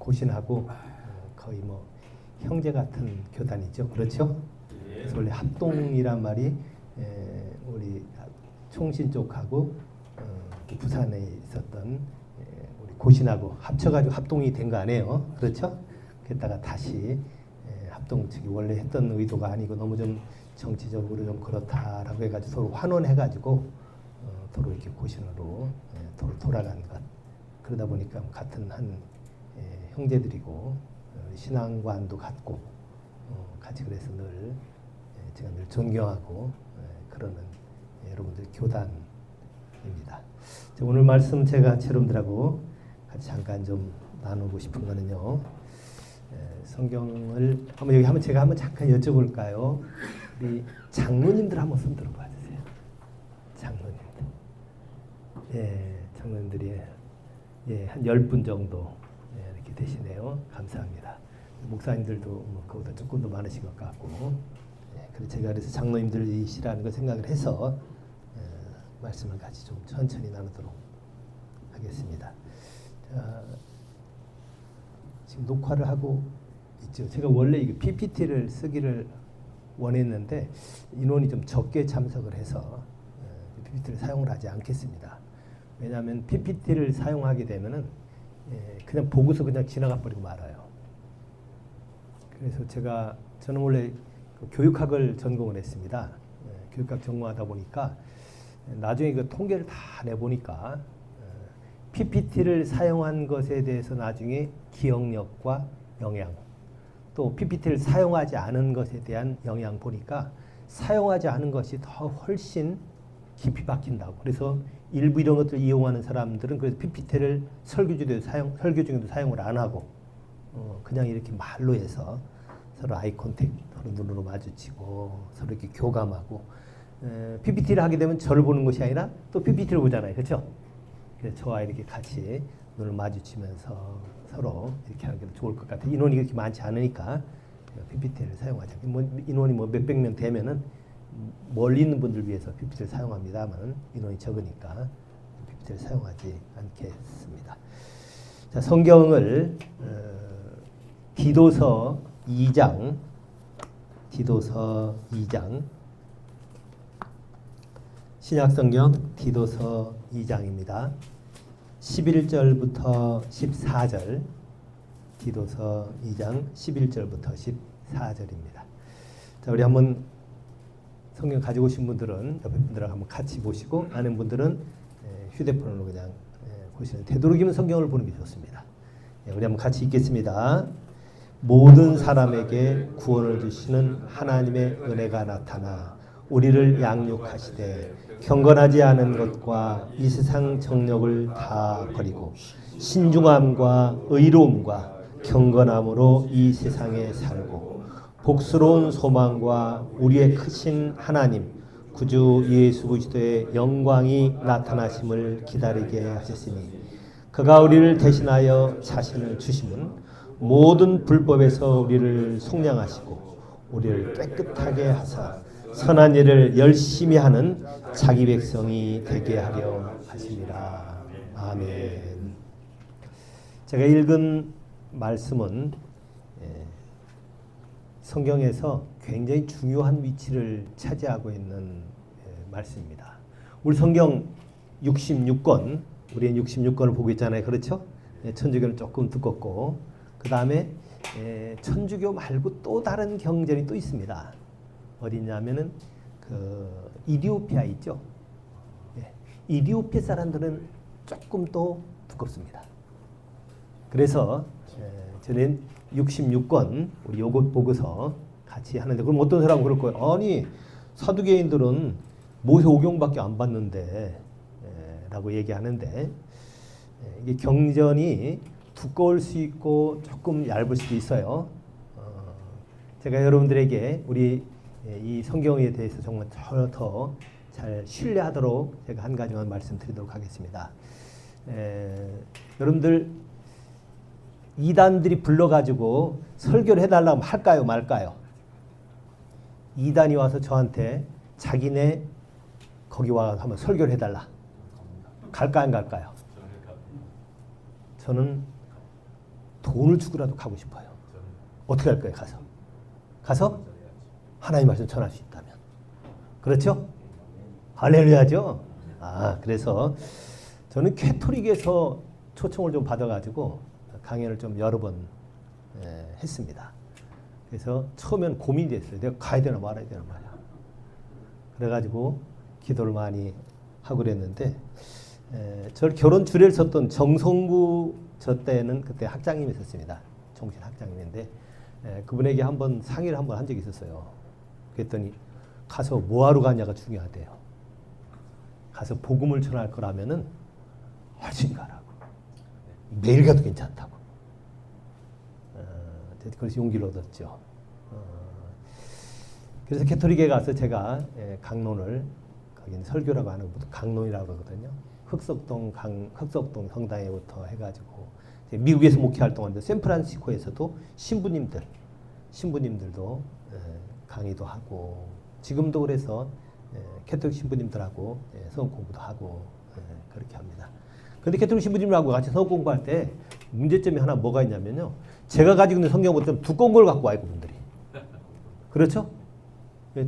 고신하고 거의 뭐 형제 같은 교단이죠. 그렇죠? 그래서 원래 합동이란 말이 우리 총신 쪽하고 부산에 있었던 우리 고신하고 합쳐가지고 합동이 된 거 아니에요. 그렇죠? 그랬다가 다시 합동 측이 원래 했던 의도가 아니고 너무 좀 정치적으로 좀 그렇다라고 해가지고 서로 환원해가지고 서로 이렇게 고신으로 서로 돌아간 것. 그러다 보니까 같은 한 형제들이고 신앙관도 같고 같이 그래서 늘 제가 늘 존경하고 그러는 여러분들 교단입니다. 오늘 말씀 제가 여러분들하고 같이 잠깐 좀 나누고 싶은 거는요. 성경을 한번 여기 제가 한번 잠깐 여쭤볼까요? 우리 장로님들 한번 손 들어봐 주세요. 장로님들. 장로님들이 한 10분 정도 이렇게 되시네요. 감사합니다. 목사님들도 뭐 그보다 조금 더 많으신 것 같고, 그래서 제가 그래서 장로님들이시라는 걸 생각을 해서 말씀을 같이 좀 천천히 나누도록 하겠습니다. 자, 지금 녹화를 하고 있죠. 제가 원래 이거 PPT를 쓰기를 원했는데 인원이 좀 적게 참석을 해서 PPT를 사용을 하지 않겠습니다. 왜냐하면 PPT를 사용하게 되면은 그냥 보고서 그냥 지나가 버리고 말아요. 그래서 저는 원래 교육학을 전공을 했습니다. 교육학 전공하다 보니까 나중에 그 통계를 다 내보니까 PPT를 사용한 것에 대해서 나중에 기억력과 영양, 또 PPT를 사용하지 않은 것에 대한 영향 보니까 사용하지 않은 것이 더 훨씬 깊이 박힌다고. 그래서 일부 이런 것들 이용하는 사람들은 그래서 PPT를 설교 중에도 사용을 안 하고 그냥 이렇게 말로 해서 서로 아이 컨택, 서로 눈으로 마주치고 서로 이렇게 교감하고 PPT를 하게 되면 저를 보는 것이 아니라 또 PPT를 보잖아요. 그렇죠? 그래서 저와 이렇게 같이 눈을 마주치면서 서로 이렇게 하는 게 좋을 것 같아요. 인원이 그렇게 많지 않으니까 PPT를 사용하죠. 인원이 몇백 명 되면은 멀리 있는 분들 위해서 PPT를 사용합니다만 인원이 적으니까 PPT를 사용하지 않겠습니다. 자, 성경을 디도서 2장 신약성경 디도서 2장입니다. 11절부터 14절 디도서 2장 11절부터 14절입니다. 자, 우리 한번 성경 가지고 오신 분들은 옆에 분들하고 한번 같이 보시고 아는 분들은 휴대폰으로 그냥 보시는 되도록이면 성경을 보는 게 좋습니다. 우리 한번 같이 읽겠습니다. 모든 사람에게 구원을 주시는 하나님의 은혜가 나타나 우리를 양육하시되 경건하지 않은 것과 이 세상 정욕을 다 버리고 신중함과 의로움과 경건함으로 이 세상에 살고 복스러운 소망과 우리의 크신 하나님 구주 예수 그리스도의 영광이 나타나심을 기다리게 하셨으니 그가 우리를 대신하여 자신을 주심은 모든 불법에서 우리를 속량하시고 우리를 깨끗하게 하사 선한 일을 열심히 하는 자기 백성이 되게 하려 하심이라. 아멘. 제가 읽은 말씀은 성경에서 굉장히 중요한 위치를 차지하고 있는 말씀입니다. 우리 성경 66권, 우리는 66권을 보고 있잖아요. 그렇죠? 천주교는 조금 두껍고 그 다음에 천주교 말고 또 다른 경전이 또 있습니다. 어디냐면은 그 이디오피아 있죠. 이디오피아 사람들은 조금 더 두껍습니다. 그래서 저는 66권 우리 요것 보고서 같이 하는데 그럼 어떤 사람은 그럴 거예요. 아니 사두개인들은 모세오경밖에 안 봤는데 라고 얘기하는데 이게 경전이 두꺼울 수 있고 조금 얇을 수도 있어요. 제가 여러분들에게 우리 이 성경에 대해서 정말 더 잘 신뢰하도록 제가 한 가지만 말씀드리도록 하겠습니다. 여러분들 이단들이 불러가지고 설교를 해달라고 할까요 말까요? 이단이 와서 저한테 자기네 거기 와 한번 설교를 해달라. 갈까 안 갈까요? 저는 돈을 주고라도 가고 싶어요. 어떻게 할 거예요? 가서 하나님 말씀 전할 수 있다면. 그렇죠? 할렐루야죠. 그래서 저는 캐토릭에서 초청을 좀 받아가지고 강연을 좀 여러 번 했습니다. 그래서 처음엔 고민이 됐어요. 내가 가야 되나 말아야 되나 말이야. 그래가지고 기도를 많이 하고 그랬는데 저를 결혼 주례를 섰던 정성구 저 때는 그때 학장님이 있었습니다. 종신 학장님인데 그분에게 한번 상의를 한번 한 적이 있었어요. 그랬더니 가서 뭐하러 가냐가 중요하대요. 가서 복음을 전할 거라면은 훨씬 가라고. 매일 가도 괜찮다고. 그래서 용기를 얻었죠. 그래서 캐토릭에 가서 제가 강론을 거기는 설교라고 하는 것부터 강론이라고 하거든요. 흑석동 성당에부터 해가지고 미국에서 목회 활동하는데 샌프란시스코에서도 신부님들도 강의도 하고 지금도 그래서 캐토릭 신부님들하고 성경 공부도 하고 그렇게 합니다. 그런데 캐토릭 신부님하고 같이 성경 공부할 때 문제점이 하나 뭐가 있냐면요. 제가 가지고 있는 성경보다 좀 두꺼운 걸 갖고 와요, 그분들이. 그렇죠?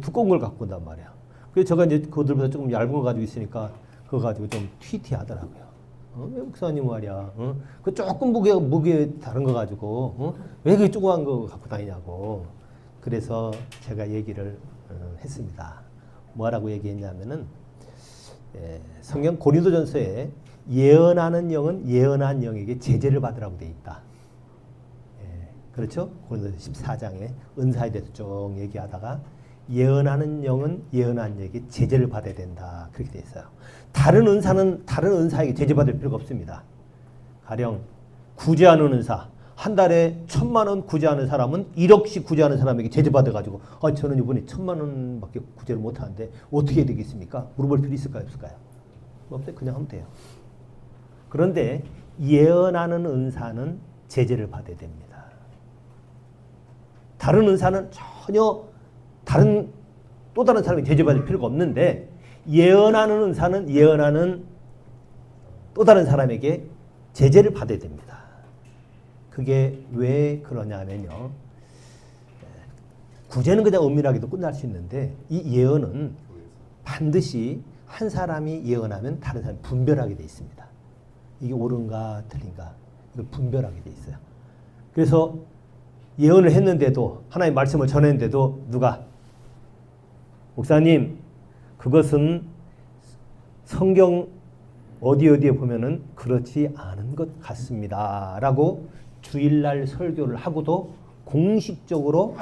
두꺼운 걸 갖고 온단 말이에요. 그래서 제가 이제 그들보다 조금 얇은 걸 가지고 있으니까 그거 가지고 좀 튀튀하더라고요. 왜 목사님 말이야? 그 조금 무게 다른 거 가지고 왜 그 조그만 거 갖고 다니냐고. 그래서 제가 얘기를 했습니다. 뭐라고 얘기했냐면은 성경 고린도전서에 예언하는 영은 예언한 영에게 제재를 받으라고 돼 있다. 그렇죠? 고린도전서 14장에 은사에 대해서 쭉 얘기하다가 예언하는 영은 예언한 영에게 제재를 받아야 된다. 그렇게 돼 있어요. 다른 은사에게 제재받을 필요가 없습니다. 가령 구제하는 은사, 한 달에 1,000,000원 구제하는 사람은 1억씩 구제하는 사람에게 제재받아가지고 저는 이번에 1,000,000원밖에 구제를 못하는데 어떻게 해야 되겠습니까? 물어볼 필요 있을까요? 없을까요? 없어요. 그냥 하면 돼요. 그런데 예언하는 은사는 제재를 받아야 됩니다. 다른 은사는 전혀 또 다른 사람이 제재받을 필요가 없는데 예언하는 은사는 예언하는 또 다른 사람에게 제재를 받아야 됩니다. 그게 왜 그러냐면요. 구제는 그냥 은밀하게도 끝날 수 있는데 이 예언은 반드시 한 사람이 예언하면 다른 사람이 분별하게 돼 있습니다. 이게 옳은가 틀린가 이걸 분별하게 돼 있어요. 그래서 예언을 했는데도 하나님의 말씀을 전했는데도 누가 목사님 그것은 성경 어디에 보면은 그렇지 않은 것 같습니다 라고 주일날 설교를 하고도 공식적으로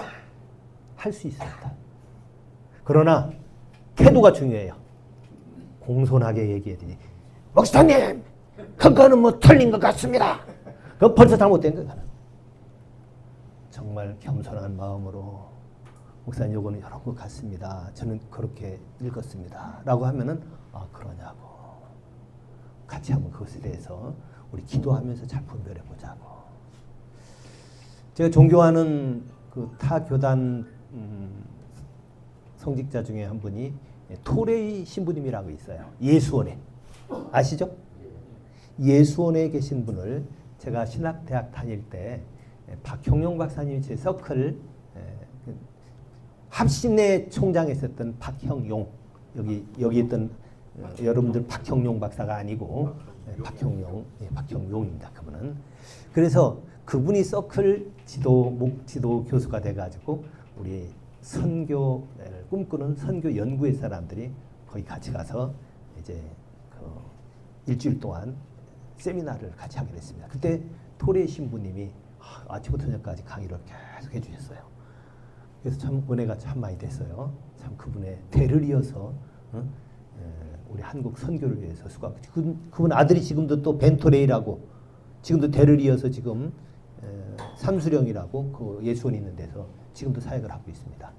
할 수 있습니다. 그러나 태도가 중요해요. 공손하게 얘기해야 되지. 목사님 그거는 뭐 틀린 것 같습니다. 그건 벌써 잘못된 거야. 정말 겸손한 마음으로 목사님 요거는 이런 것 같습니다. 저는 그렇게 읽었습니다. 라고 하면은 그러냐고. 같이 한번 그것에 대해서 우리 기도하면서 잘 분별해 보자고. 제가 존경하는 그 타 교단 성직자 중에 한 분이 토레이 신부님이라고 있어요. 예수원에. 아시죠? 예수원에 계신 분을 제가 신학대학 다닐 때 박형용 박사님이 제 서클 합신의 총장에 있었던 박형용 여기 있던 여러분들 박형용 박사가 아니고 박형용입니다. 그분은. 그래서 그분이 서클 지도 교수가 돼가지고 우리 선교를 꿈꾸는 선교 연구회 사람들이 거기 같이 가서 이제 그 일주일 동안 세미나를 같이 하게 됐습니다. 그때 토레 신부님이 아침부터 저녁까지 강의를 계속 해주셨어요. 그래서 참 은혜가 참 많이 됐어요. 참 그분의 대를 이어서 우리 한국 선교를 위해서 수고하고 그분 아들이 지금도 또 벤토레이라고 지금도 대를 이어서 지금 삼수령이라고 그 예수원이 있는 데서 지금도 사역을 하고 있습니다.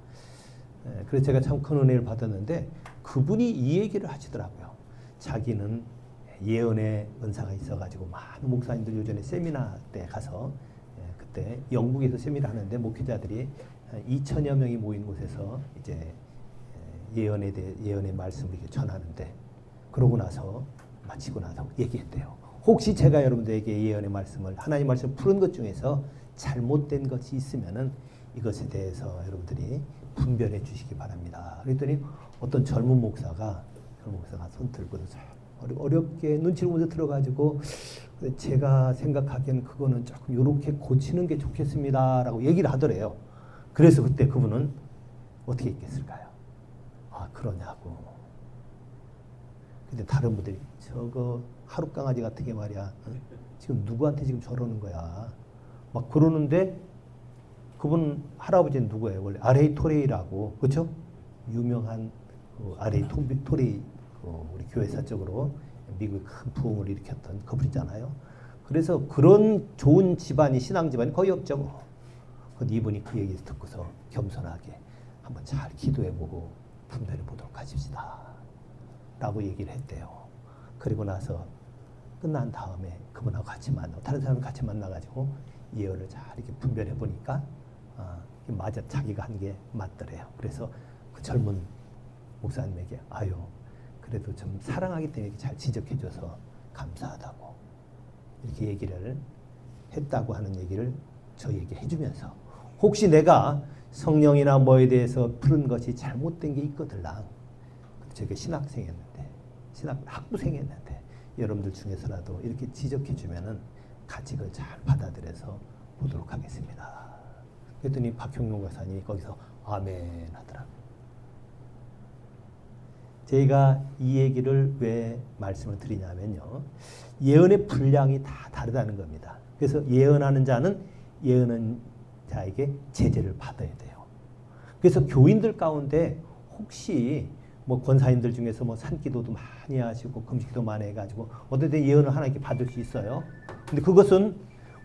그래서 제가 참 큰 은혜를 받았는데 그분이 이 얘기를 하시더라고요. 자기는 예언의 은사가 있어가지고 많은 목사님들 요전에 세미나 때 가서 그때 영국에서 세미나 하는데 목회자들이 2,000여 명이 모인 곳에서 이제 예언의 말씀을 이렇게 전하는데 그러고 나서 마치고 나서 얘기했대요. 혹시 제가 여러분들에게 예언의 말씀을 하나님 말씀 푸른 것 중에서 잘못된 것이 있으면은 이것에 대해서 여러분들이 분별해 주시기 바랍니다. 그랬더니 어떤 젊은 목사가 손 들고 어렵게 눈치를 보면서 들어가지고 제가 생각하기엔 그거는 조금 이렇게 고치는 게 좋겠습니다라고 얘기를 하더래요. 그래서 그때 그분은 어떻게 했겠을까요? 아, 그러냐고. 근데 다른 분들이 저거 하루 강아지 같은 게 말이야. 지금 누구한테 지금 저러는 거야. 막 그러는데 그분 할아버지는 누구예요? 원래 R.A. 토레이라고, 그렇죠? 유명한 R.A. 토레이 우리 교회사 쪽으로 미국의 큰 부흥을 일으켰던 그분이잖아요. 그래서 그런 좋은 집안이 신앙 집안이 거의 없죠. 근데 이분이 그 얘기를 듣고서 겸손하게 한번 잘 기도해보고 분별해 보도록 하십시다 라고 얘기를 했대요. 그리고 나서 끝난 다음에 그분하고 같이 만나고 다른 사람 같이 만나가지고 예언을 잘 이렇게 분별해 보니까 맞아, 자기가 한 게 맞더래요. 그래서 그 젊은 목사님에게 아유 그래도 좀 사랑하기 때문에 이렇게 잘 지적해줘서 감사하다고 이렇게 얘기를 했다고 하는 얘기를 저희에게 해주면서 혹시 내가 성령이나 뭐에 대해서 푸른 것이 잘못된 게 있거들랑 저게 신학생이었는데 학부생이었는데 여러분들 중에서라도 이렇게 지적해주면은 같이 그걸 잘 받아들여서 보도록 하겠습니다. 그랬더니 박형용 목사님이 거기서 아멘 하더라고요. 저희가 이 얘기를 왜 말씀을 드리냐면요. 예언의 분량이 다 다르다는 겁니다. 그래서 예언하는 자는 예언하는 자에게 제재를 받아야 돼요. 그래서 교인들 가운데 혹시 뭐 권사님들 중에서 뭐 산기도도 많이 하시고 금식도 많이 해가지고 어떤 때 예언을 하나님께 받을 수 있어요. 근데 그것은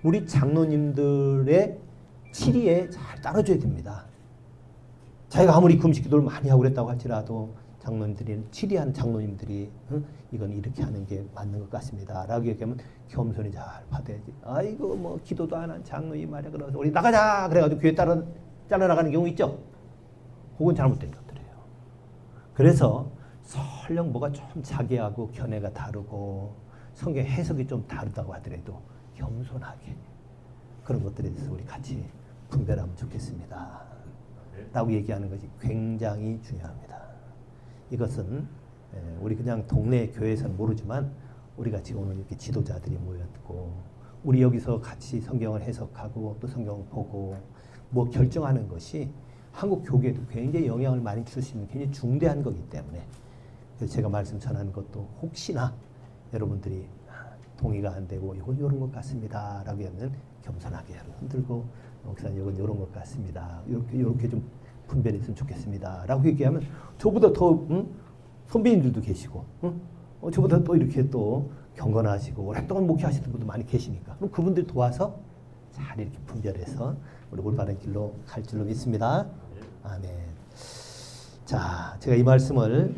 우리 장로님들의 치리에 잘 따라줘야 됩니다. 자기가 아무리 금식기도를 많이 하고 그랬다고 할지라도 장로님들이 치리한 장로님들이 이건 이렇게 하는 게 맞는 것 같습니다 라고 얘기하면 겸손히 잘 받아야지. 아이고 뭐 기도도 안 한 장로님 말이야 그래서 우리 나가자 그래가지고 교회 따라 잘라나가는 경우 있죠. 그건 잘못된 것들이에요. 그래서 설령 뭐가 좀 자기하고 견해가 다르고 성경 해석이 좀 다르다고 하더라도 겸손하게 그런 것들에 대해서 우리 같이 분별하면 좋겠습니다 라고 얘기하는 것이 굉장히 중요합니다. 이것은 우리 그냥 동네 교회에서는 모르지만 우리가 지금 오늘 이렇게 지도자들이 모였고 우리 여기서 같이 성경을 해석하고 또 성경을 보고 뭐 결정하는 것이 한국 교계에도 굉장히 영향을 많이 줄 수 있는 굉장히 중대한 거기 때문에 그래서 제가 말씀 전하는 것도 혹시나 여러분들이 동의가 안 되고 이건 이런 것 같습니다 라고 하면 겸손하게 흔들고 목사님 이건 이런 것 같습니다 이렇게 좀 분별했으면 좋겠습니다 라고 얘기하면 저보다 더 선배님들도 계시고 저보다 또 이렇게 또 경건하시고 오랫동안 목회하시는 분도 많이 계시니까 그럼 그분들 도와서 잘 이렇게 분별해서 우리 올바른 길로 갈 줄로 믿습니다. 아멘. 자, 제가 이 말씀을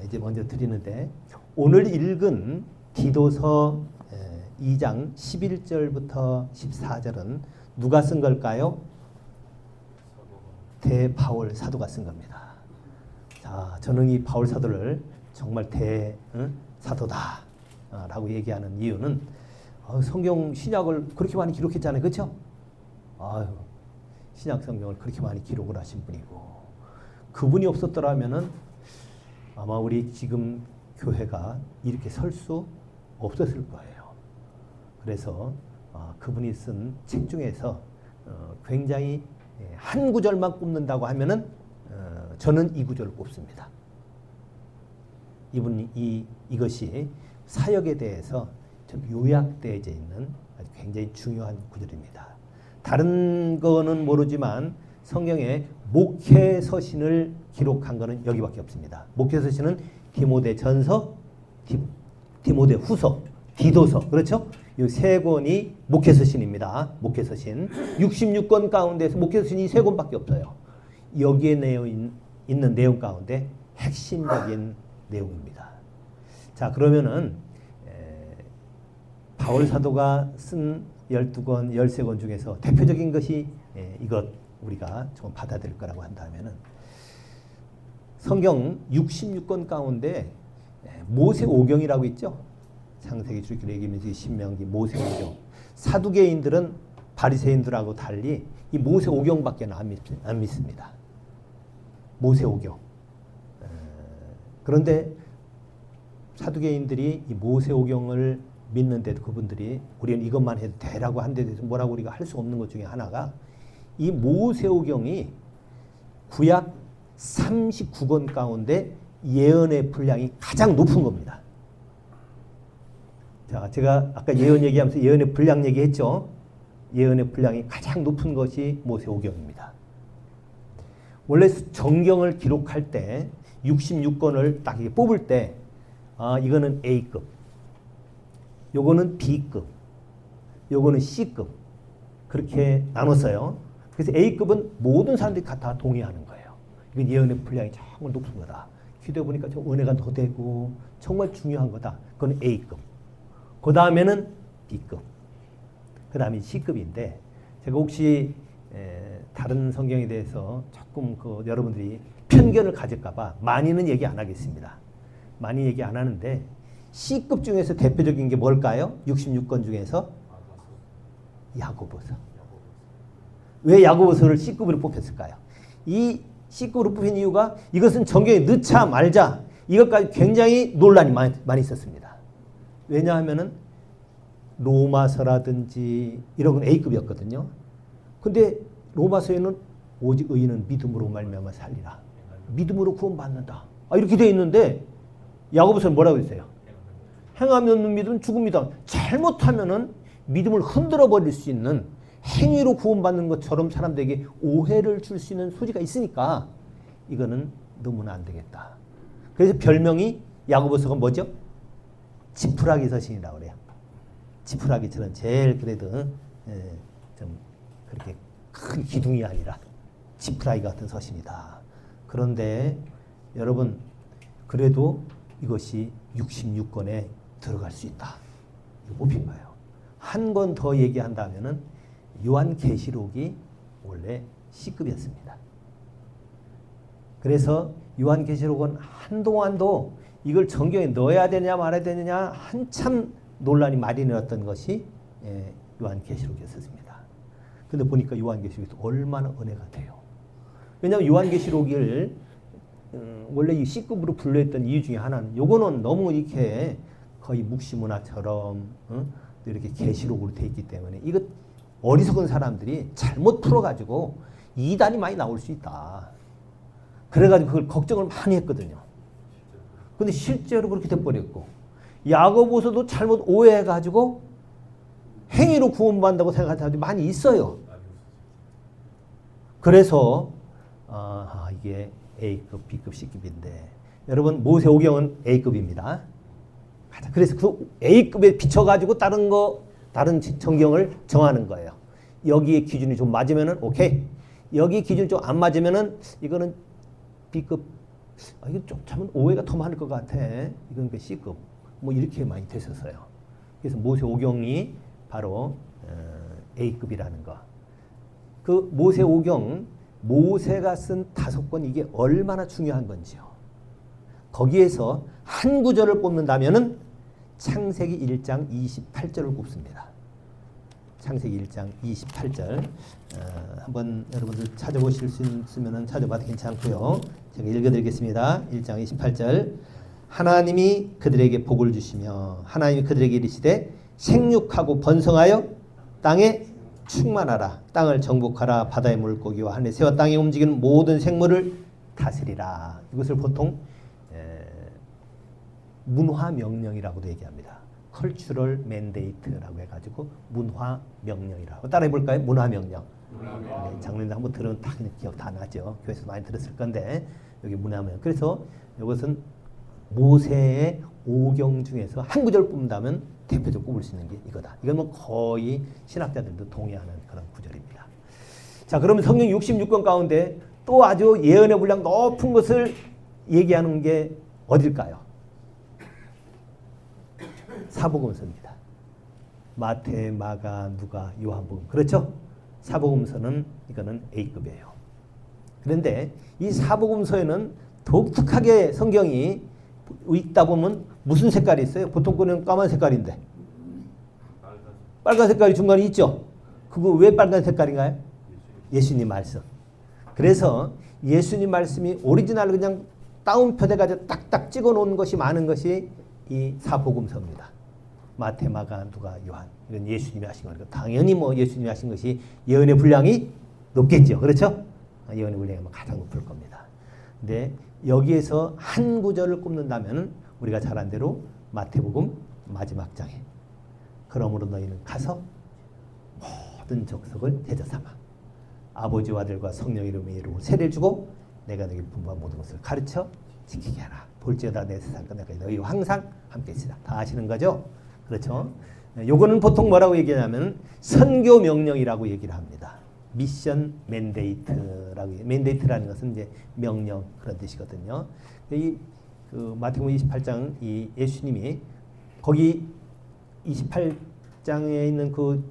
이제 먼저 드리는데 오늘 읽은 디도서 2장 11절부터 14절은 누가 쓴 걸까요? 대바울 사도가 쓴 겁니다. 자, 저는 이 바울 사도를 정말 대사도다 라고 얘기하는 이유는 성경 신약을 그렇게 많이 기록했잖아요. 그렇죠? 아유, 신약 성경을 그렇게 많이 기록을 하신 분이고 그분이 없었더라면은 아마 우리 지금 교회가 이렇게 설 수 없었을 거예요. 그래서 그분이 쓴 책 중에서 굉장히 한 구절만 꼽는다고 하면은 저는 이 구절을 꼽습니다. 이것이 사역에 대해서 좀 요약되어 있는 아주 굉장히 중요한 구절입니다. 다른 거는 모르지만 성경에 목회 서신을 기록한 거는 여기밖에 없습니다. 목회 서신은 디모데전서, 디모데후서, 디도서, 그렇죠? 이 세 권이 목회 서신입니다. 목회 서신 66권 가운데서 목회 서신이 이 세 권밖에 없어요. 여기에 있는 내용 가운데 핵심적인 내용입니다. 자, 그러면은 바울 사도가 쓴 12권, 13권 중에서 대표적인 것이 이것 우리가 좀 받아들일 거라고 한다면은 성경 66권 가운데 모세오경이라고 있죠. 창세기, 출애굽기, 레위기, 신명기, 모세오경. 사두개인들은 바리새인들하고 달리 이 모세오경밖에 안 믿습니다. 모세오경. 그런데 사두개인들이 이 모세오경을 믿는데도 그분들이 우리는 이것만 해도 되라고 한 데 대해서 뭐라고 우리가 할 수 없는 것 중에 하나가 이 모세오경이 구약 39권 가운데 예언의 분량이 가장 높은 겁니다. 자, 제가 아까 예언 얘기하면서 예언의 분량 얘기했죠. 예언의 분량이 가장 높은 것이 모세오경입니다. 원래 정경을 기록할 때 66권을 딱 뽑을 때 이거는 A급, 요거는 B급, 요거는 C급 그렇게 나눴어요. 그래서 A급은 모든 사람들이 다 동의하는 거예요. 이건 예언의 분량이 정말 높은 거다. 기도해 보니까 좀 은혜가 더 되고 정말 중요한 거다. 그건 A급. 그 다음에는 B급. 그 다음이 C급인데 제가 혹시 다른 성경에 대해서 조금 여러분들이 편견을 가질까봐 많이는 얘기 안 하겠습니다. 많이 얘기 안 하는데 C급 중에서 대표적인 게 뭘까요? 66권 중에서 야고보서. 왜 야고보서를 C급으로 뽑혔을까요? 이 C급으로 뽑힌 이유가 이것은 정경에 넣자 말자 이것까지 굉장히 논란이 많이 있었습니다. 왜냐하면은 로마서라든지 이런 건 A급이었거든요. 근데 로마서에는 오직 의인은 믿음으로 말미암아 살리라. 믿음으로 구원받는다. 이렇게 되어 있는데 야고보서는 뭐라고 했어요? 행함이 없는 믿음은 죽음이다. 잘못하면은 믿음을 흔들어 버릴 수 있는 행위로 구원받는 것처럼 사람들에게 오해를 줄 수 있는 소지가 있으니까 이거는 너무나 안 되겠다. 그래서 별명이 야고보서가 뭐죠? 지푸라기 서신이라고 그래요. 지푸라기처럼 제일 그래도 좀 그렇게 큰 기둥이 아니라 지푸라기 같은 서신이다. 그런데 여러분 그래도 이것이 66권에 들어갈 수 있다. 이거 뽑힌 거예요. 한 권 더 얘기한다면은 요한계시록이 원래 C급이었습니다. 그래서 요한계시록은 한동안도 이걸 정경에 넣어야 되냐 말아야 되느냐 한참 논란이 많이 일어났던 것이 요한계시록이었습니다. 근데 보니까 요한계시록이 얼마나 은혜가 돼요. 왜냐하면 요한계시록을 원래 이 C급으로 분류했던 이유 중에 하나는 요거는 너무 이렇게 거의 묵시문화처럼 이렇게 계시록으로 돼 있기 때문에 이거 어리석은 사람들이 잘못 풀어가지고 이단이 많이 나올 수 있다. 그래가지고 그걸 걱정을 많이 했거든요. 근데 실제로 그렇게 돼버렸고 야고보서도 잘못 오해해가지고 행위로 구원받는다고 생각하는 사람들이 많이 있어요. 그래서 이게 A급, B급, C급인데 여러분 모세오경은 A급입니다. 그래서 그 A급에 비춰가지고 다른 정경을 정하는 거예요. 여기에 기준이 좀 맞으면은 오케이. 여기 기준이 좀 안 맞으면은 이거는 B급. 이거 좀 참은 오해가 더 많을 것 같아. 이건 그 C급. 뭐 이렇게 많이 됐었어요. 그래서 모세오경이 바로 A급이라는 거. 그 모세오경 모세가 쓴 5권 이게 얼마나 중요한 건지요. 거기에서 한 구절을 뽑는다면은 창세기 1장 28절을 뽑습니다. 창세기 1장 28절 한번 여러분들 찾아보실 수 있으면 찾아봐도 괜찮고요. 제가 읽어드리겠습니다. 1장 28절 하나님이 그들에게 복을 주시며 하나님이 그들에게 이르시되 생육하고 번성하여 땅에 충만하라. 땅을 정복하라. 바다의 물고기와 하늘의 새와 땅에 움직이는 모든 생물을 다스리라. 이것을 보통 문화명령이라고도 얘기합니다. 컬처럴 맨데이트라고 해가지고 문화명령이라고 따라해볼까요? 문화명령. 네, 장로님들 한번 들으면 다 그냥 기억 다 나죠. 교회에서 많이 들었을 건데 여기 문화명령. 그래서 이것은 모세의 오경 중에서 한 구절 뽑는다면 대표적으로 꼽을 수 있는 게 이거다. 이건 뭐 거의 신학자들도 동의하는 그런 구절입니다. 자, 그러면 성경 66권 가운데 또 아주 예언의 분량 높은 것을 얘기하는 게 어딜까요? 사복음서입니다. 마태, 마가, 누가, 요한복음. 그렇죠? 사복음서는 이거는 A급이에요. 그런데 이 사복음서에는 독특하게 성경이 읽다 보면 무슨 색깔이 있어요? 보통 거는 까만 색깔인데 빨간 색깔이 중간에 있죠. 그거 왜 빨간 색깔인가요? 예수님 말씀. 그래서 예수님 말씀이 오리지널 그냥 다운표 돼가지고 딱딱 찍어놓은 것이 많은 것이 이 사복음서입니다. 마태, 마가, 누가, 요한. 이건 예수님이 하신 거니까 당연히 뭐 예수님이 하신 것이 예언의 분량이 높겠죠. 그렇죠? 예언의 분량이 가장 높을 겁니다. 근데 여기에서 한 구절을 꼽는다면 우리가 잘 안 대로 마태복음 마지막 장에 그러므로 너희는 가서 모든 족속을 제자 삼아 아버지와 아들과 성령 이름의 이름으로 세례를 주고 내가 너희 분부한 모든 것을 가르쳐 지키게 하라. 볼지어다 내 세상 끝날까지 너희와 항상 함께 있으라. 다 아시는 거죠? 그렇죠? 요거는 보통 뭐라고 얘기하냐면 선교 명령이라고 얘기를 합니다. 미션 맨데이트라고 맨데이트라는 것은 이제 명령 그런 뜻이거든요. 그 마태복음 28장 이 예수님이 거기 28장에 있는 그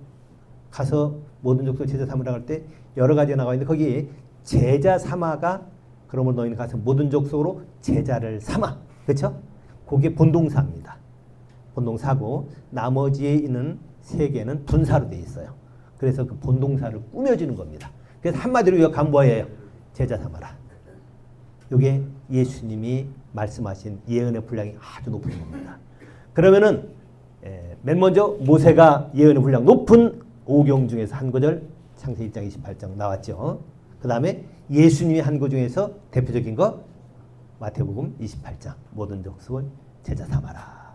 가서 모든 족속 제자 삼으라 할 때 여러 가지가 나와 있는데 거기 제자 삼아가 그러면 너희는 가서 모든 족속으로 제자를 삼아. 그렇죠? 그게 본동사입니다. 본동사고 나머지에 있는 세 개는 분사로 되어 있어요. 그래서 그 본동사를 꾸며주는 겁니다. 그래서 한마디로 요약하면 뭐예요? 제자 삼아라. 이게 예수님이 말씀하신 예언의 분량이 아주 높은 겁니다. 그러면은 맨 먼저 모세가 예언의 분량 높은 5경 중에서 한 구절 창세기 1장 28장 나왔죠. 그 다음에 예수님이 한 거 중에서 대표적인 거 마태복음 28장 모든 족속을 제자 삼아라.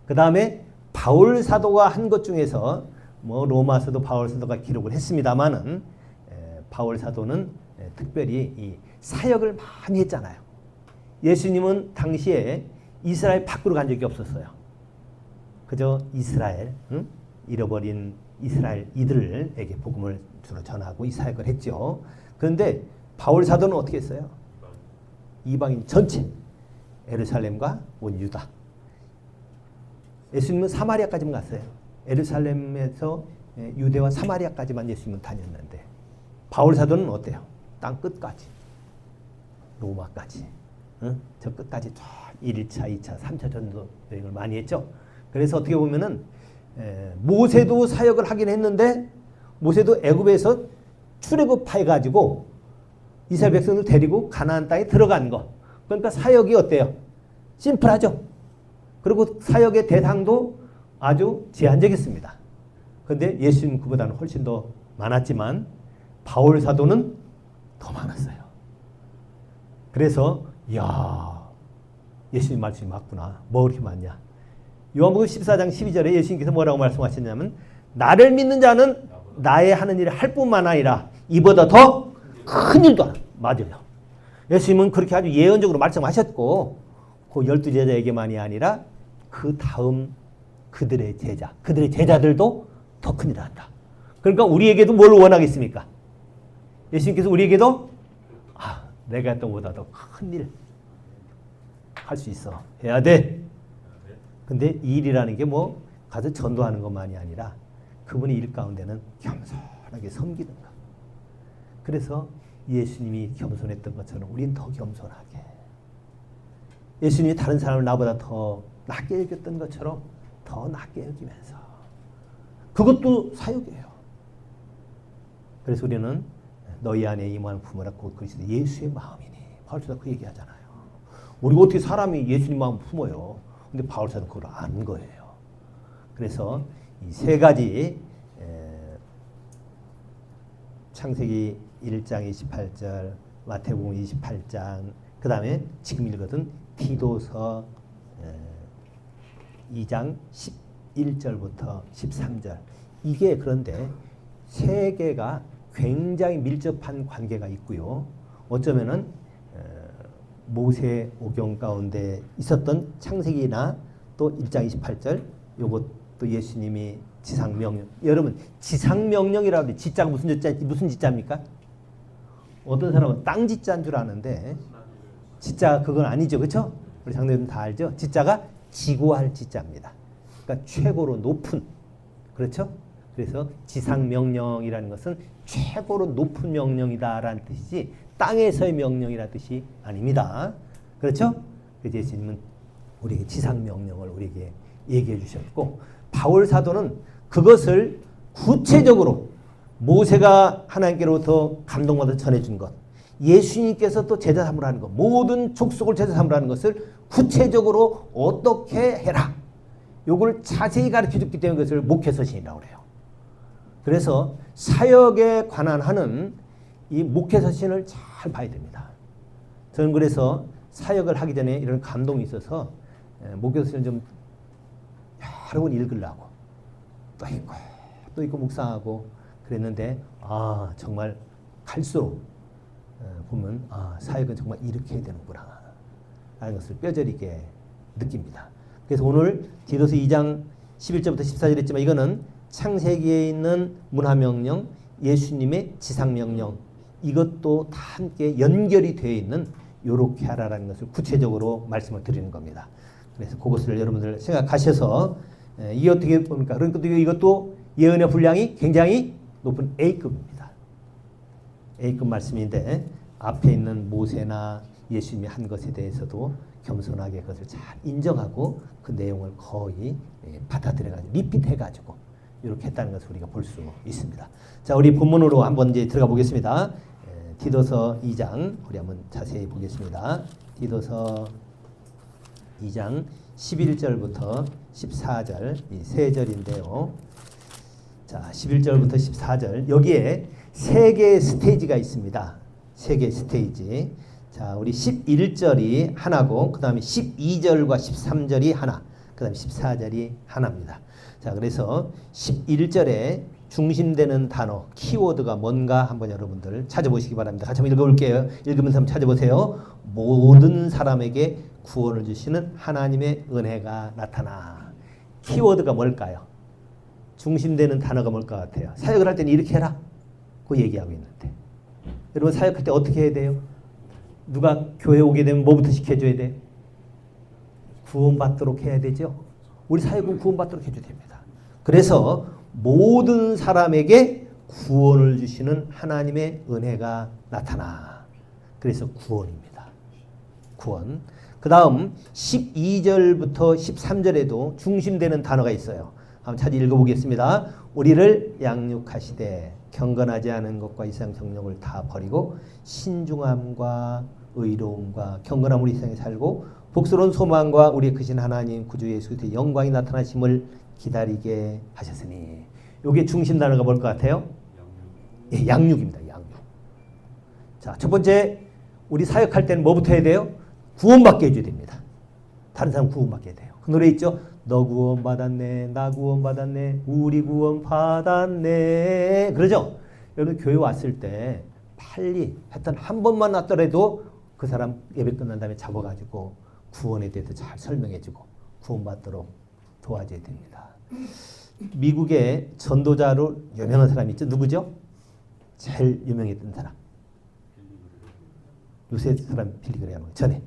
그 다음에 바울 사도가 한 것 중에서 뭐 로마서도 바울 사도가 기록을 했습니다만은 바울 사도는 특별히 이 사역을 많이 했잖아요. 예수님은 당시에 이스라엘 밖으로 간 적이 없었어요. 그저 이스라엘, 잃어버린 이스라엘 이들에게 복음을 주로 전하고 이 사역을 했죠. 그런데 바울 사도는 어떻게 했어요? 이방인 전체, 예루살렘과 온 유다. 예수님은 사마리아까지만 갔어요. 예루살렘에서 유대와 사마리아까지만 예수님은 다녔는데 바울 사도는 어때요? 땅 끝까지, 로마까지, 저 끝까지 1차, 2차, 3차 전도 여행을 많이 했죠. 그래서 어떻게 보면은 모세도 사역을 하긴 했는데 모세도 애굽에서 출애굽해가지고 이스라엘 백성을 데리고 가나안 땅에 들어간 거. 그러니까 사역이 어때요? 심플하죠. 그리고 사역의 대상도 아주 제한적이었습니다. 그런데 예수님 그보다는 훨씬 더 많았지만 바울 사도는 더 많았어요. 그래서 이야 예수님 말씀이 맞구나. 뭐 그렇게 많냐. 요한복음 14장 12절에 예수님께서 뭐라고 말씀하셨냐면 나를 믿는 자는 나의 하는 일을 할 뿐만 아니라 이보다 더 큰 일도 하라. 맞아요. 예수님은 그렇게 아주 예언적으로 말씀하셨고 그 12제자에게만이 아니라 그 다음 그들의 제자들도 더 큰 일을 한다. 그러니까 우리에게도 뭘 원하겠습니까? 예수님께서 우리에게도 내가 했던 것보다 더 큰 일 할 수 있어. 해야 돼. 근데 이 일이라는 게 뭐 가서 전도하는 것만이 아니라 그분의 일 가운데는 겸손하게 섬기는 것. 그래서 예수님이 겸손했던 것처럼 우린 더 겸손하게 예수님이 다른 사람을 나보다 더 낮게 여겼던 것처럼 더 낮게 여기면서 그것도 사역이에요. 그래서 우리는 너희 안에 임하는 부모라 곧 그리스도 예수의 마음이니 바울사도 그 얘기하잖아요. 우리가 어떻게 사람이 예수님 마음 품어요. 근데 바울사는 그걸 아는 거예요. 그래서 이 세 가지 창세기 1장 28절 마태복음 28장 그 다음에 지금 읽었던 디도서 2장 11절부터 13절 이게 그런데 세 개가 굉장히 밀접한 관계가 있고요. 어쩌면은 모세 오경 가운데 있었던 창세기나 또 1장 28절 요것도 예수님이 지상명령. 여러분 지상명령이라고 하는데 지자가 무슨 지자입니까? 어떤 사람은 땅 지자인 줄 아는데 지자 그건 아니죠. 그렇죠? 우리 장로님들 다 알죠? 지자가 지구할 지자입니다. 그러니까 최고로 높은 그렇죠? 그래서 지상명령이라는 것은 최고로 높은 명령이다라는 뜻이지 땅에서의 명령이라는 뜻이 아닙니다. 그렇죠? 그래서 예수님은 우리에게 지상명령을 우리에게 얘기해 주셨고, 바울 사도는 그것을 구체적으로 모세가 하나님께로부터 감동받아 전해준 것, 예수님께서 또 제자 삼으라는 것, 모든 족속을 제자 삼으라는 것을 구체적으로 어떻게 해라, 요걸 자세히 가르쳐 줬기 때문에 그것을 목회서신이라고 그래요. 그래서 사역에 관한 하는 이 목회서신을 잘 봐야 됩니다. 저는 그래서 사역을 하기 전에 이런 감동이 있어서 목회서신을 좀 여러 번 읽으려고 또 읽고 묵상하고 그랬는데, 정말 갈수록 보면 사역은 정말 이렇게 해야 되는구나 라는 것을 뼈저리게 느낍니다. 그래서 오늘 디도서 2장 11절부터 14절 했지만, 이거는 창세기에 있는 문화명령, 예수님의 지상명령, 이것도 다 함께 연결이 되어 있는 요렇게 하라라는 것을 구체적으로 말씀을 드리는 겁니다. 그래서 그것을 여러분들 생각하셔서, 이게 어떻게 봅니까? 그러니까 이것도 예언의 분량이 굉장히 높은 A급입니다. A급 말씀인데, 앞에 있는 모세나 예수님이 한 것에 대해서도 겸손하게 그것을 잘 인정하고 그 내용을 거의 받아들여가지고 리핏해가지고 이렇게 했다는 것을 우리가 볼 수 있습니다. 자, 우리 본문으로 한번 이제 들어가 보겠습니다. 디도서 2장 우리 한번 자세히 보겠습니다. 디도서 2장 11절부터 14절 이 세 절인데요. 자, 11절부터 14절, 여기에 세 개의 스테이지가 있습니다. 세 개의 스테이지. 자, 우리 11절이 하나고, 그 다음에 12절과 13절이 하나, 그 다음에 14절이 하나입니다. 자, 그래서 11절에 중심되는 단어, 키워드가 뭔가 한번 여러분들 찾아보시기 바랍니다. 같이 한번 읽어볼게요. 읽으면서 한번 찾아보세요. 모든 사람에게 구원을 주시는 하나님의 은혜가 나타나. 키워드가 뭘까요? 중심되는 단어가 뭘 것 같아요? 사역을 할 때는 이렇게 해라, 그 얘기하고 있는데, 여러분 사역할 때 어떻게 해야 돼요? 누가 교회 오게 되면 뭐부터 시켜줘야 돼? 구원받도록 해야 되죠. 우리 사역은 구원받도록 해줘야 됩니다. 그래서 모든 사람에게 구원을 주시는 하나님의 은혜가 나타나. 그래서 구원입니다. 구원. 그 다음 12절부터 13절에도 중심되는 단어가 있어요. 한번 차지 읽어보겠습니다. 우리를 양육하시되 경건하지 않은 것과 이상 정욕을 다 버리고 신중함과 의로움과 경건함으로 이 세상에 살고 복스러운 소망과 우리의 크신 하나님 구주 예수 그리스도의 영광이 나타나심을 기다리게 하셨으니. 이게 중심 단어가 뭘 것 같아요? 예, 양육입니다. 양육. 자, 첫 번째, 우리 사역할 때는 뭐부터 해야 돼요? 구원받게 해줘야 됩니다. 다른 사람 구원받게 해야 돼요. 그 노래 있죠? 너 구원받았네, 나 구원받았네, 우리 구원받았네. 그러죠? 여러분 교회 왔을 때 빨리 하여튼 한 번만 왔더라도 그 사람 예배 끝난 다음에 잡아가지고 구원에 대해서 잘 설명해주고 구원받도록 도와줘야 됩니다. 미국의 전도자로 유명한 사람이 있죠. 누구죠? 제일 유명했던 사람. 요새 사람 빌리그레이엄 전에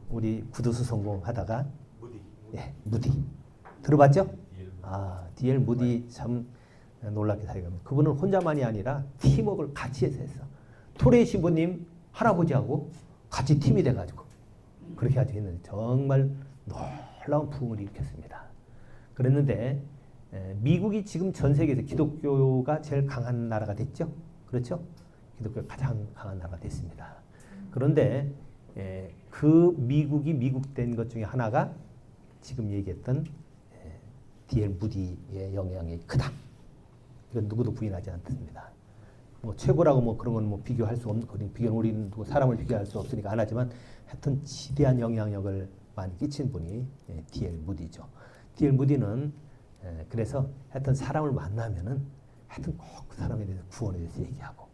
우리 구두수 성공하다가 무디 들어봤죠? D.L. 무디 참 놀랍게 사역합니다. 그분은 혼자만이 아니라 팀워크를 같이 해서 했어. 토레이 신부님 할아버지하고 같이 팀이 돼가지고 그렇게 아주 했는데 정말 놀라운 부흥을 일으켰습니다. 그랬는데 미국이 지금 전 세계에서 기독교가 제일 강한 나라가 됐죠. 그렇죠? 기독교가 가장 강한 나라가 됐습니다. 그런데 그 미국이 미국된 것 중에 하나가 지금 얘기했던 D.L. 무디의 영향이 크다. 이건 누구도 부인하지 않습니다. 뭐 최고라고 뭐 그런 건 뭐 비교할 수 없는, 비교는 우리는 누구 사람을 비교할 수 없으니까 안 하지만 하여튼 지대한 영향력을 많이 끼친 분이 D.L. 무디죠. D.L. 무디는 그래서 하여튼 사람을 만나면은 하여튼 꼭 그 사람에 대해서 구원에 대해서 얘기하고,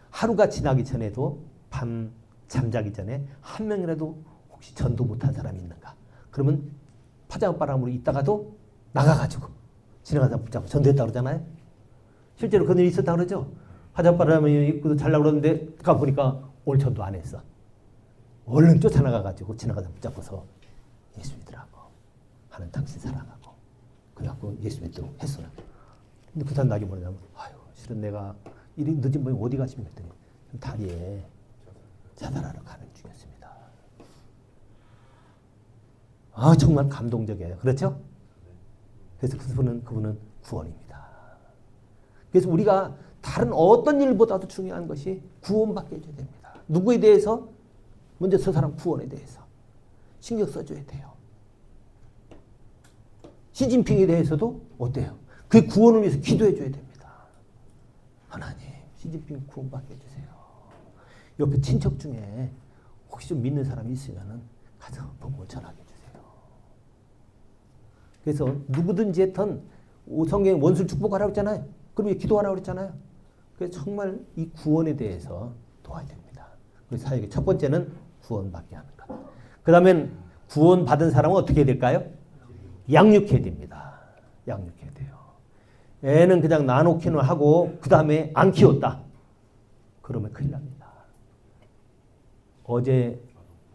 하루가 지나기 전에도 밤 잠자기 전에 한 명이라도 혹시 전도 못한 사람이 있는가? 그러면 파장바람으로 있다가도 나가가지고 지나가는 사람 붙잡고 전도했다고 그러잖아요. 실제로 그런 일이 있었다고 그러죠. 파장바람이 입고 잘나고 그러는데 가보니까 오늘 전도 안 했어. 얼른 쫓아나가가지고 지나가는 사람 붙잡고서 예수 믿으라고, 하는 당신 사랑하고 그래갖고 예수 믿도록 했어요. 근데 그 사람 나중에 뭐냐면, 아유 실은 내가 일이 늦은 분이 어디 가십니까 했더니 다리에 자살하러 가는 중이었습니다. 정말 감동적이에요. 그렇죠? 그래서 그분은 구원입니다. 그래서 우리가 다른 어떤 일보다도 중요한 것이 구원받게 해줘야 됩니다. 누구에 대해서? 먼저 저 사람 구원에 대해서 신경 써줘야 돼요. 시진핑에 대해서도 어때요? 그 구원을 위해서 기도해줘야 됩니다. 하나님, 시진핑 구원받게 해주세요. 옆에 친척 중에 혹시 좀 믿는 사람이 있으면 가서 복음을 전하게 해주세요. 그래서 누구든지 했던 성경에 원수를 축복하라고 했잖아요. 그럼 기도하라고 했잖아요. 그래서 정말 이 구원에 대해서 도와야 됩니다. 우리 사역의 첫 번째는 구원받게 하는 것. 그 다음엔 구원받은 사람은 어떻게 해야 될까요? 양육해야 됩니다. 양육해야 돼요. 애는 그냥 나놓기는 하고 그 다음에 안 키웠다. 그러면 큰일 납니다. 어제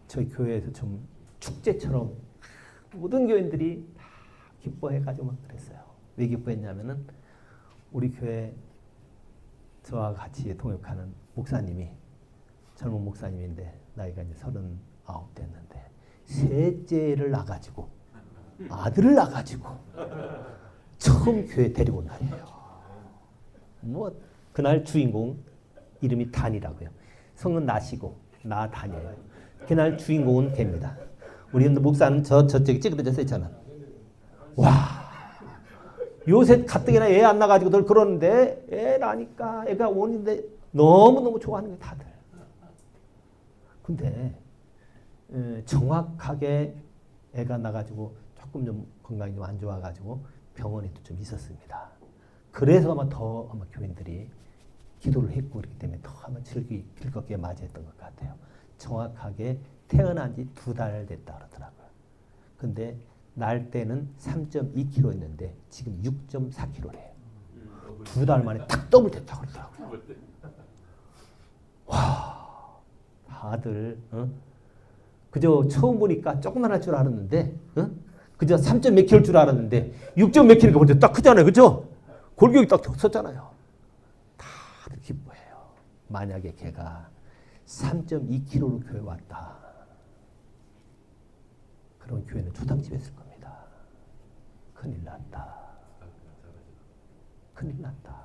저희 교회에서 좀 축제처럼 모든 교인들이 다 기뻐해가지고 막 그랬어요. 왜 기뻐했냐면은 우리 교회 저와 같이 동역하는 목사님이 젊은 목사님인데 나이가 이제 39 됐는데 셋째를 낳아가지고 아들을 낳아가지고 처음 교회 데리고 온 날이에요. 뭐 그날 주인공 이름이 단이라고요. 성은 나시고 나 단이에요. 그날 주인공은 걔입니다. 우리 목사는 저쪽에 찌그러져서 있잖아. 와, 요새 가뜩이나 애 안 나가지고 늘 그러는데 애 나니까 애가 오는데 너무너무 좋아하는 거예요, 다들. 근데 정확하게 애가 나가지고 조금 좀 건강이 좀 안 좋아가지고 병원에도 좀 있었습니다. 그래서 아마 더 아마 교인들이 기도를 했고 그렇기 때문에 더 아마 즐겁게 맞이했던 것 같아요. 정확하게 태어난 지 2달 됐다 그러더라고요. 근데 날 때는 3.2kg였는데 지금 6.4kg래요. 2달 만에 딱 더블 됐다고 그러더라고요. 와, 다들 그저 처음 보니까 조금만 할 줄 알았는데 그저 3. 몇 킬로일 줄 알았는데 6. 몇 킬로가 먼저 딱 크잖아요. 그죠? 골격이 딱 섰잖아요. 다들 기뻐해요. 만약에 걔가 3.2kg로 교회 왔다. 그럼 교회는 초당집에 있을 겁니다. 큰일 났다. 큰일 났다.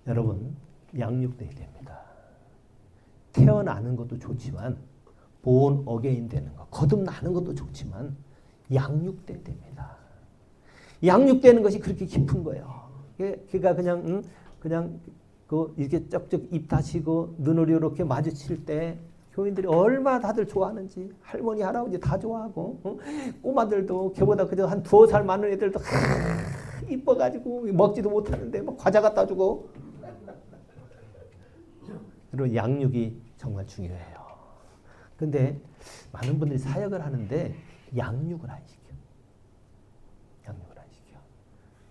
여러분, 양육돼야 됩니다. 태어나는 것도 좋지만 본 어게인 되는 것, 거듭나는 것도 좋지만 양육돼야 됩니다. 양육되는 것이 그렇게 깊은 거예요. 걔가 그냥 이렇게 쩍쩍 입 다시고 눈을 이렇게 마주칠 때 교인들이 얼마나 다들 좋아하는지 할머니 할아버지 다 좋아하고 꼬마들도 걔보다 그저 한 2살 많은 애들도 이뻐가지고 먹지도 못하는데 막 과자 갖다 주고. 그리고 양육이 정말 중요해요. 근데 많은 분들이 사역을 하는데 양육을 안 시켜. 양육을 안 시켜.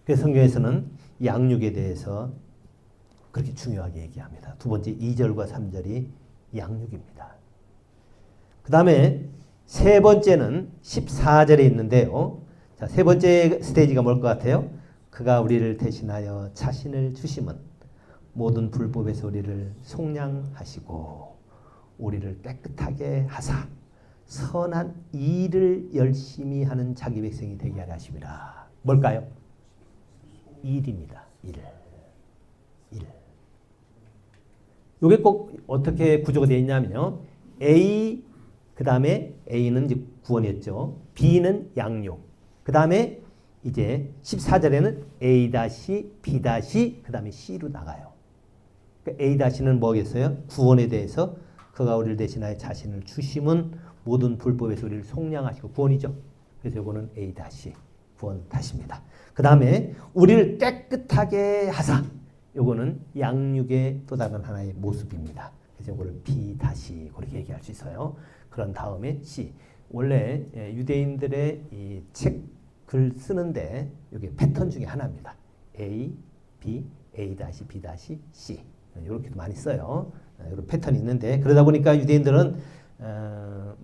그래서 성경에서는 양육에 대해서 그렇게 중요하게 얘기합니다. 두 번째 2절과 3절이 양육입니다. 그 다음에 세 번째는 14절에 있는데요. 자, 세 번째 스테이지가 뭘 것 같아요? 그가 우리를 대신하여 자신을 주심은 모든 불법에서 우리를 속량하시고 우리를 깨끗하게 하사 선한 일을 열심히 하는 자기 백성이 되게 하려 하심이라. 뭘까요? 일입니다. 일. 이게 꼭 어떻게 구조가 되어 있냐면요. A, 그 다음에 A는 이제 구원이었죠. B는 양육. 그 다음에 이제 14절에는 A-, B-, 그 다음에 C로 나가요. 그러니까 A-는 뭐겠어요? 구원에 대해서 그가 우리를 대신하여 자신을 주심은 모든 불법에서 우리를 속량하시고 구원이죠. 그래서 이거는 A-, 구원 다시입니다. 그 다음에 우리를 깨끗하게 하사. 요거는 양육의 또 다른 하나의 모습입니다. 그래서 이거를 B- 그렇게 얘기할 수 있어요. 그런 다음에 C. 원래 유대인들의 이 책글 쓰는데 이게 패턴 중에 하나입니다. A, B, A-, B-, C. 이렇게도 많이 써요. 이런 패턴이 있는데 그러다 보니까 유대인들은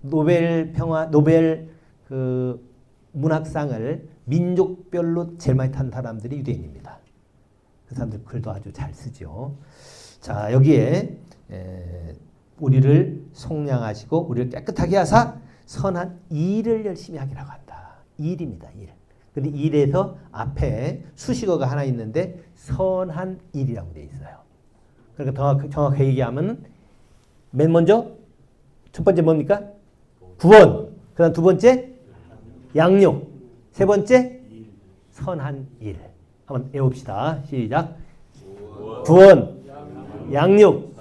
노벨 그 문학상을 민족별로 제일 많이 탄 사람들이 유대인입니다. 그 사람들 글도 아주 잘 쓰죠. 자, 여기에 우리를 속량하시고 우리를 깨끗하게 하사 선한 일을 열심히 하기라고 한다. 일입니다. 일. 근데 일에서 앞에 수식어가 하나 있는데 선한 일이라고 되어 있어요. 그러니까 정확하게 얘기하면 맨 먼저 첫 번째 뭡니까? 구원. 그 다음 두 번째 양육. 세 번째 선한 일. 한번 외웁시다. 시작. 구원, 양육,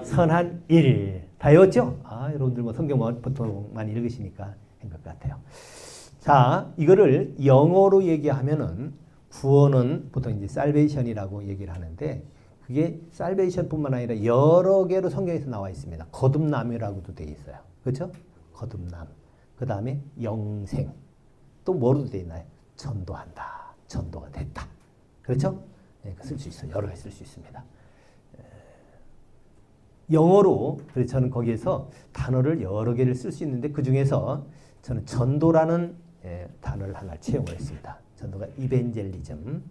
선한 일. 다 외웠죠? 여러분들 뭐 성경 보통 많이 읽으시니까 한 것 같아요. 자, 이거를 영어로 얘기하면은 구원은 보통 이제 salvation이라고 얘기를 하는데 그게 salvation뿐만 아니라 여러 개로 성경에서 나와 있습니다. 거듭남이라고도 되어 있어요. 그렇죠? 거듭남. 그 다음에 영생. 또 뭐로도 되어 있나요? 전도한다. 전도가 됐다. 그렇죠? 네, 쓸 수 있어요. 여러 가지 쓸 수 있습니다. 영어로 그래서 저는 거기에서 단어를 여러 개를 쓸 수 있는데 그 중에서 저는 전도라는 단어를 하나 채용을 했습니다. 전도가 이벤젤리즘,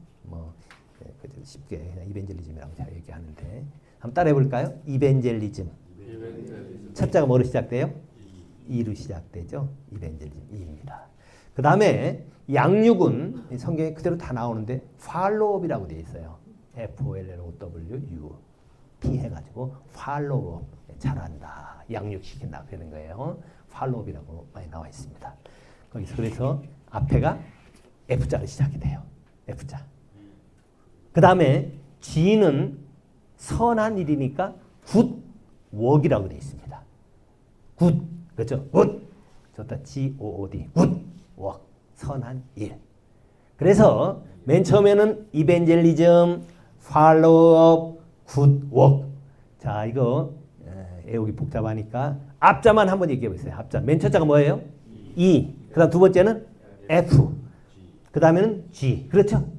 쉽게 그냥 이벤젤리즘이라고 제가 얘기하는데 한번 따라해 볼까요? 이벤젤리즘. 첫 자가 뭐로 시작돼요? 이로 시작되죠. 이벤젤리즘 이입니다. 그 다음에 양육은 성경에 그대로 다 나오는데 팔로우업이라고 되어 있어요. FOLLOW P 해가지고 팔로우업 잘한다, 양육시킨다 그러는 거예요. 팔로우업이라고 많이 나와 있습니다. 거기서 그래서 앞에가 F자로 시작이 돼요. F자. 그 다음에 G는 선한 일이니까 good work이라고 되어 있습니다. good, 그렇죠? good. 좋다. G-O-O-D. good work. 선한 일. 그래서 맨 처음에는 evangelism, follow-up, good work. 자, 이거 외우기 복잡하니까 앞자만 한번 얘기해 보세요. 앞자. 맨 첫 자가 뭐예요? E. 그 다음 두 번째는 F. 그 다음에는 G. 그렇죠?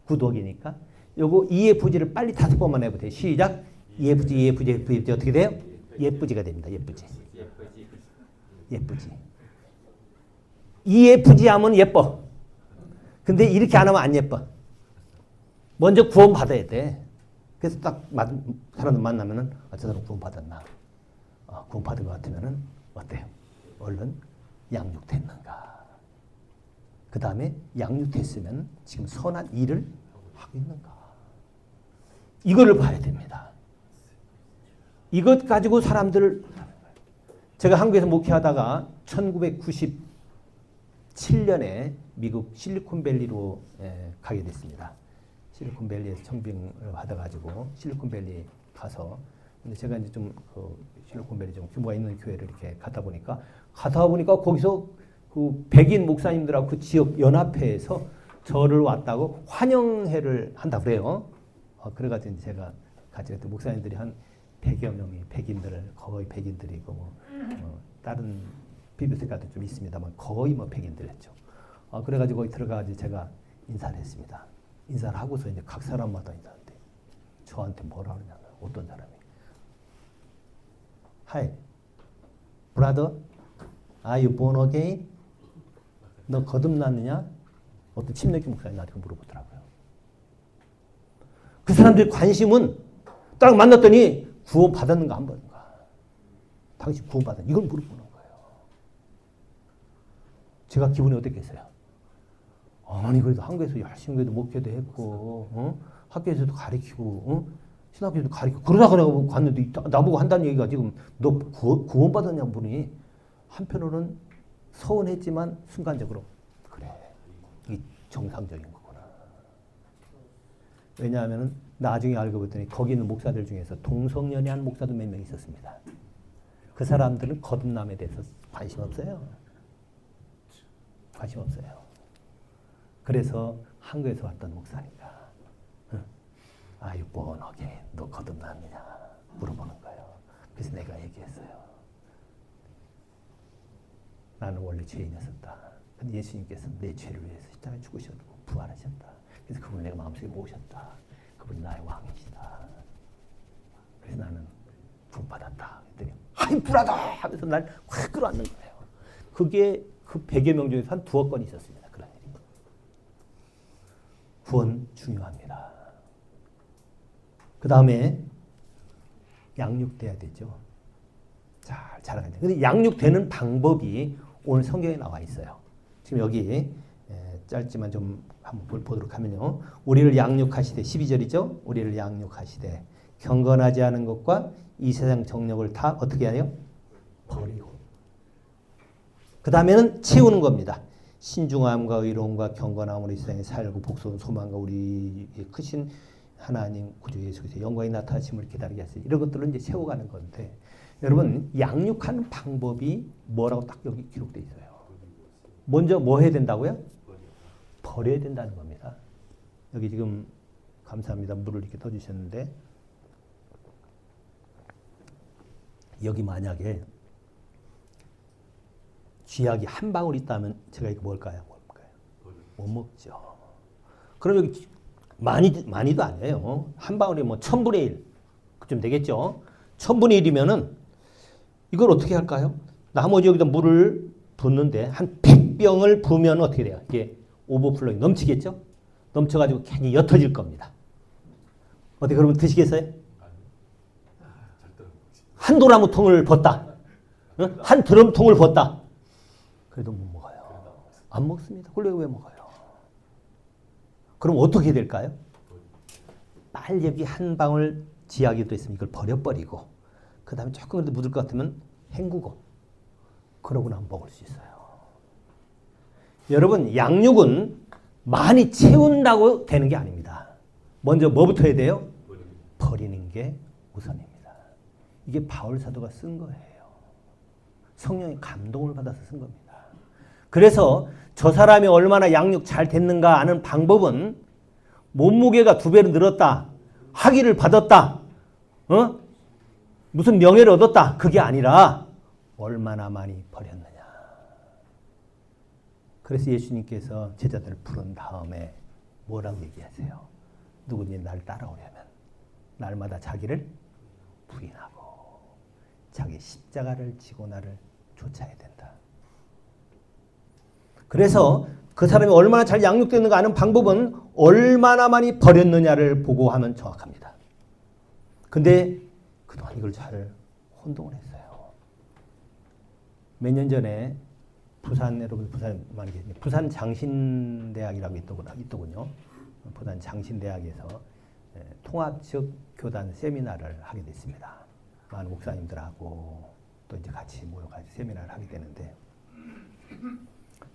good work이니까. 요거 EFG를 빨리 5번만 해보세요. 시작. EFG, EFG, EFG 어떻게 돼요? 예쁘지가 됩니다. 예쁘지. 예쁘지. EFG 하면 예뻐. 근데 이렇게 안 하면 안 예뻐. 먼저 구원 받아야 돼. 그래서 딱 사람들 만나면은 저 사람 구원 받았나? 구원 받은 것 같으면은 어때요? 얼른 양육됐는가? 그 다음에 양육됐으면 지금 선한 일을 하고 있는가? 이거를 봐야 됩니다. 이것 가지고 사람들을 제가 한국에서 목회하다가 1997년에 미국 실리콘밸리로 가게 됐습니다. 실리콘밸리에서 청빙을 받아가지고 실리콘밸리 가서 근데 제가 이제 좀 실리콘밸리 좀 규모가 있는 교회를 이렇게 가다 보니까 거기서 그 백인 목사님들하고 그 지역 연합회에서 저를 왔다고 환영회를 한다 그래요. 그래가지고 이제 제가 같이 그때 목사님들이 한 100여 명이 백인들을 거의 백인들이고 다른 비비세가도 좀 있습니다만 거의 백인들이었죠. 그래가지고 거기 들어가가지고 제가 인사를 했습니다. 인사를 하고서 이제 각 사람마다 인사하는데 저한테 뭐라 그러냐면 어떤 사람이 Hi, brother, are you born again? 너 거듭났느냐? 어떤 침례교 목사님 나한테 물어보더라고요. 그 사람들의 관심은 딱 만났더니 구원 받았는가 안 받았는가? 당신 구원 받았는가? 이걸 물어보는 거예요. 제가 기분이 어땠겠어요? 아니 그래도 한국에서 열심히 그래도 목회도 했고 학교에서도 가르치고 신학교에서도 가르치고 그러다가 갔는데 나보고 한다는 얘기가 지금 너 구원 받았냐고 보니 한편으로는 서운했지만 순간적으로 그래 이게 정상적인 거구나. 왜냐하면 나중에 알고 봤더니 거기 있는 목사들 중에서 동성연애한 목사도 몇 명 있었습니다. 그 사람들은 거듭남에 대해서 관심 없어요. 관심 없어요. 그래서 한국에서 왔던 목사니까 Are you born again? 너 거듭났느냐? 물어보는 거예요. 그래서 내가 얘기했어요. 나는 원래 죄인이었었다. 근데 예수님께서 내 죄를 위해서 십자가에 죽으셨고 부활하셨다. 그래서 그분을 내가 마음속에 모셨다. 그분이 나의 왕이시다. 그래서 나는 구원받았다. 그랬더니 하이 브라더! 하면서 날 확 끌어안는 거예요. 그게 그 100여 명 중에서 한 2억 건이 있었습니다. 그런 일이. 구원 중요합니다. 그 다음에 양육돼야 되죠. 잘 자라게 돼요. 근데 양육되는 방법이 오늘 성경에 나와 있어요. 지금 여기 짧지만 좀 한번 보도록 하면요. 우리를 양육하시되 12절이죠. 우리를 양육하시되 경건하지 않은 것과 이 세상 정력을 다 어떻게 해요? 버리고. 그 다음에는 채우는 겁니다. 신중함과 의로움과 경건함으로 이 세상에 살고 복수는 소망과 우리의 크신 하나님 구주 예수 그리스도의 영광이 나타나심을 기다리게 하세요. 이런 것들을 이제 채워가는 건데 여러분 양육하는 방법이 뭐라고 딱 여기 기록되어 있어요. 먼저 뭐 해야 된다고요? 버려야 된다는 겁니다. 여기 지금 감사합니다. 물을 이렇게 떠주셨는데 여기 만약에 쥐약이 한 방울 있다면 제가 이거 뭘까요? 못 먹죠. 그럼 여기 많이도 아니에요. 한 방울이 뭐 1000분의 1 그쯤 되겠죠. 1000분의 1이면은 이걸 어떻게 할까요? 나머지 여기다 물을 붓는데 한 100병을 부으면 어떻게 돼요? 이게 오버플로잉 넘치겠죠? 넘쳐가지고 괜히 옅어질 겁니다. 어떻게 그러면 드시겠어요? 한 도라무통을 붓다. 한 드럼통을 붓다. 그래도 못 먹어요. 안 먹습니다. 그걸 왜 먹어요? 그럼 어떻게 될까요? 빨리 여기 한 방울 지약이 또 있으면 이걸 버려버리고 그 다음에 조금 더 묻을 것 같으면 헹구고 그러고 나면 먹을 수 있어요. 여러분 양육은 많이 채운다고 되는 게 아닙니다. 먼저 뭐부터 해야 돼요? 버리는 게 우선입니다. 이게 바울 사도가 쓴 거예요. 성령의 감동을 받아서 쓴 겁니다. 그래서 저 사람이 얼마나 양육 잘 됐는가 아는 방법은 몸무게가 2배로 늘었다. 학위를 받았다. 무슨 명예를 얻었다. 그게 아니라 얼마나 많이 버렸느냐. 그래서 예수님께서 제자들을 부른 다음에 뭐라고 얘기하세요? 누구든지 날 따라오려면 날마다 자기를 부인하고 자기 십자가를 지고 나를 쫓아야 된다. 그래서 그 사람이 얼마나 잘 양육됐는가 아는 방법은 얼마나 많이 버렸느냐를 보고 하면 정확합니다. 근데 그동안 이걸 잘 혼동을 했어요. 몇 년 전에 부산, 여러분 부산 많이 계시죠? 부산 장신대학이라고 있더군요. 부산 장신대학에서 통합적 교단 세미나를 하게 됐습니다. 많은 목사님들하고 또 이제 같이 모여가지고 세미나를 하게 되는데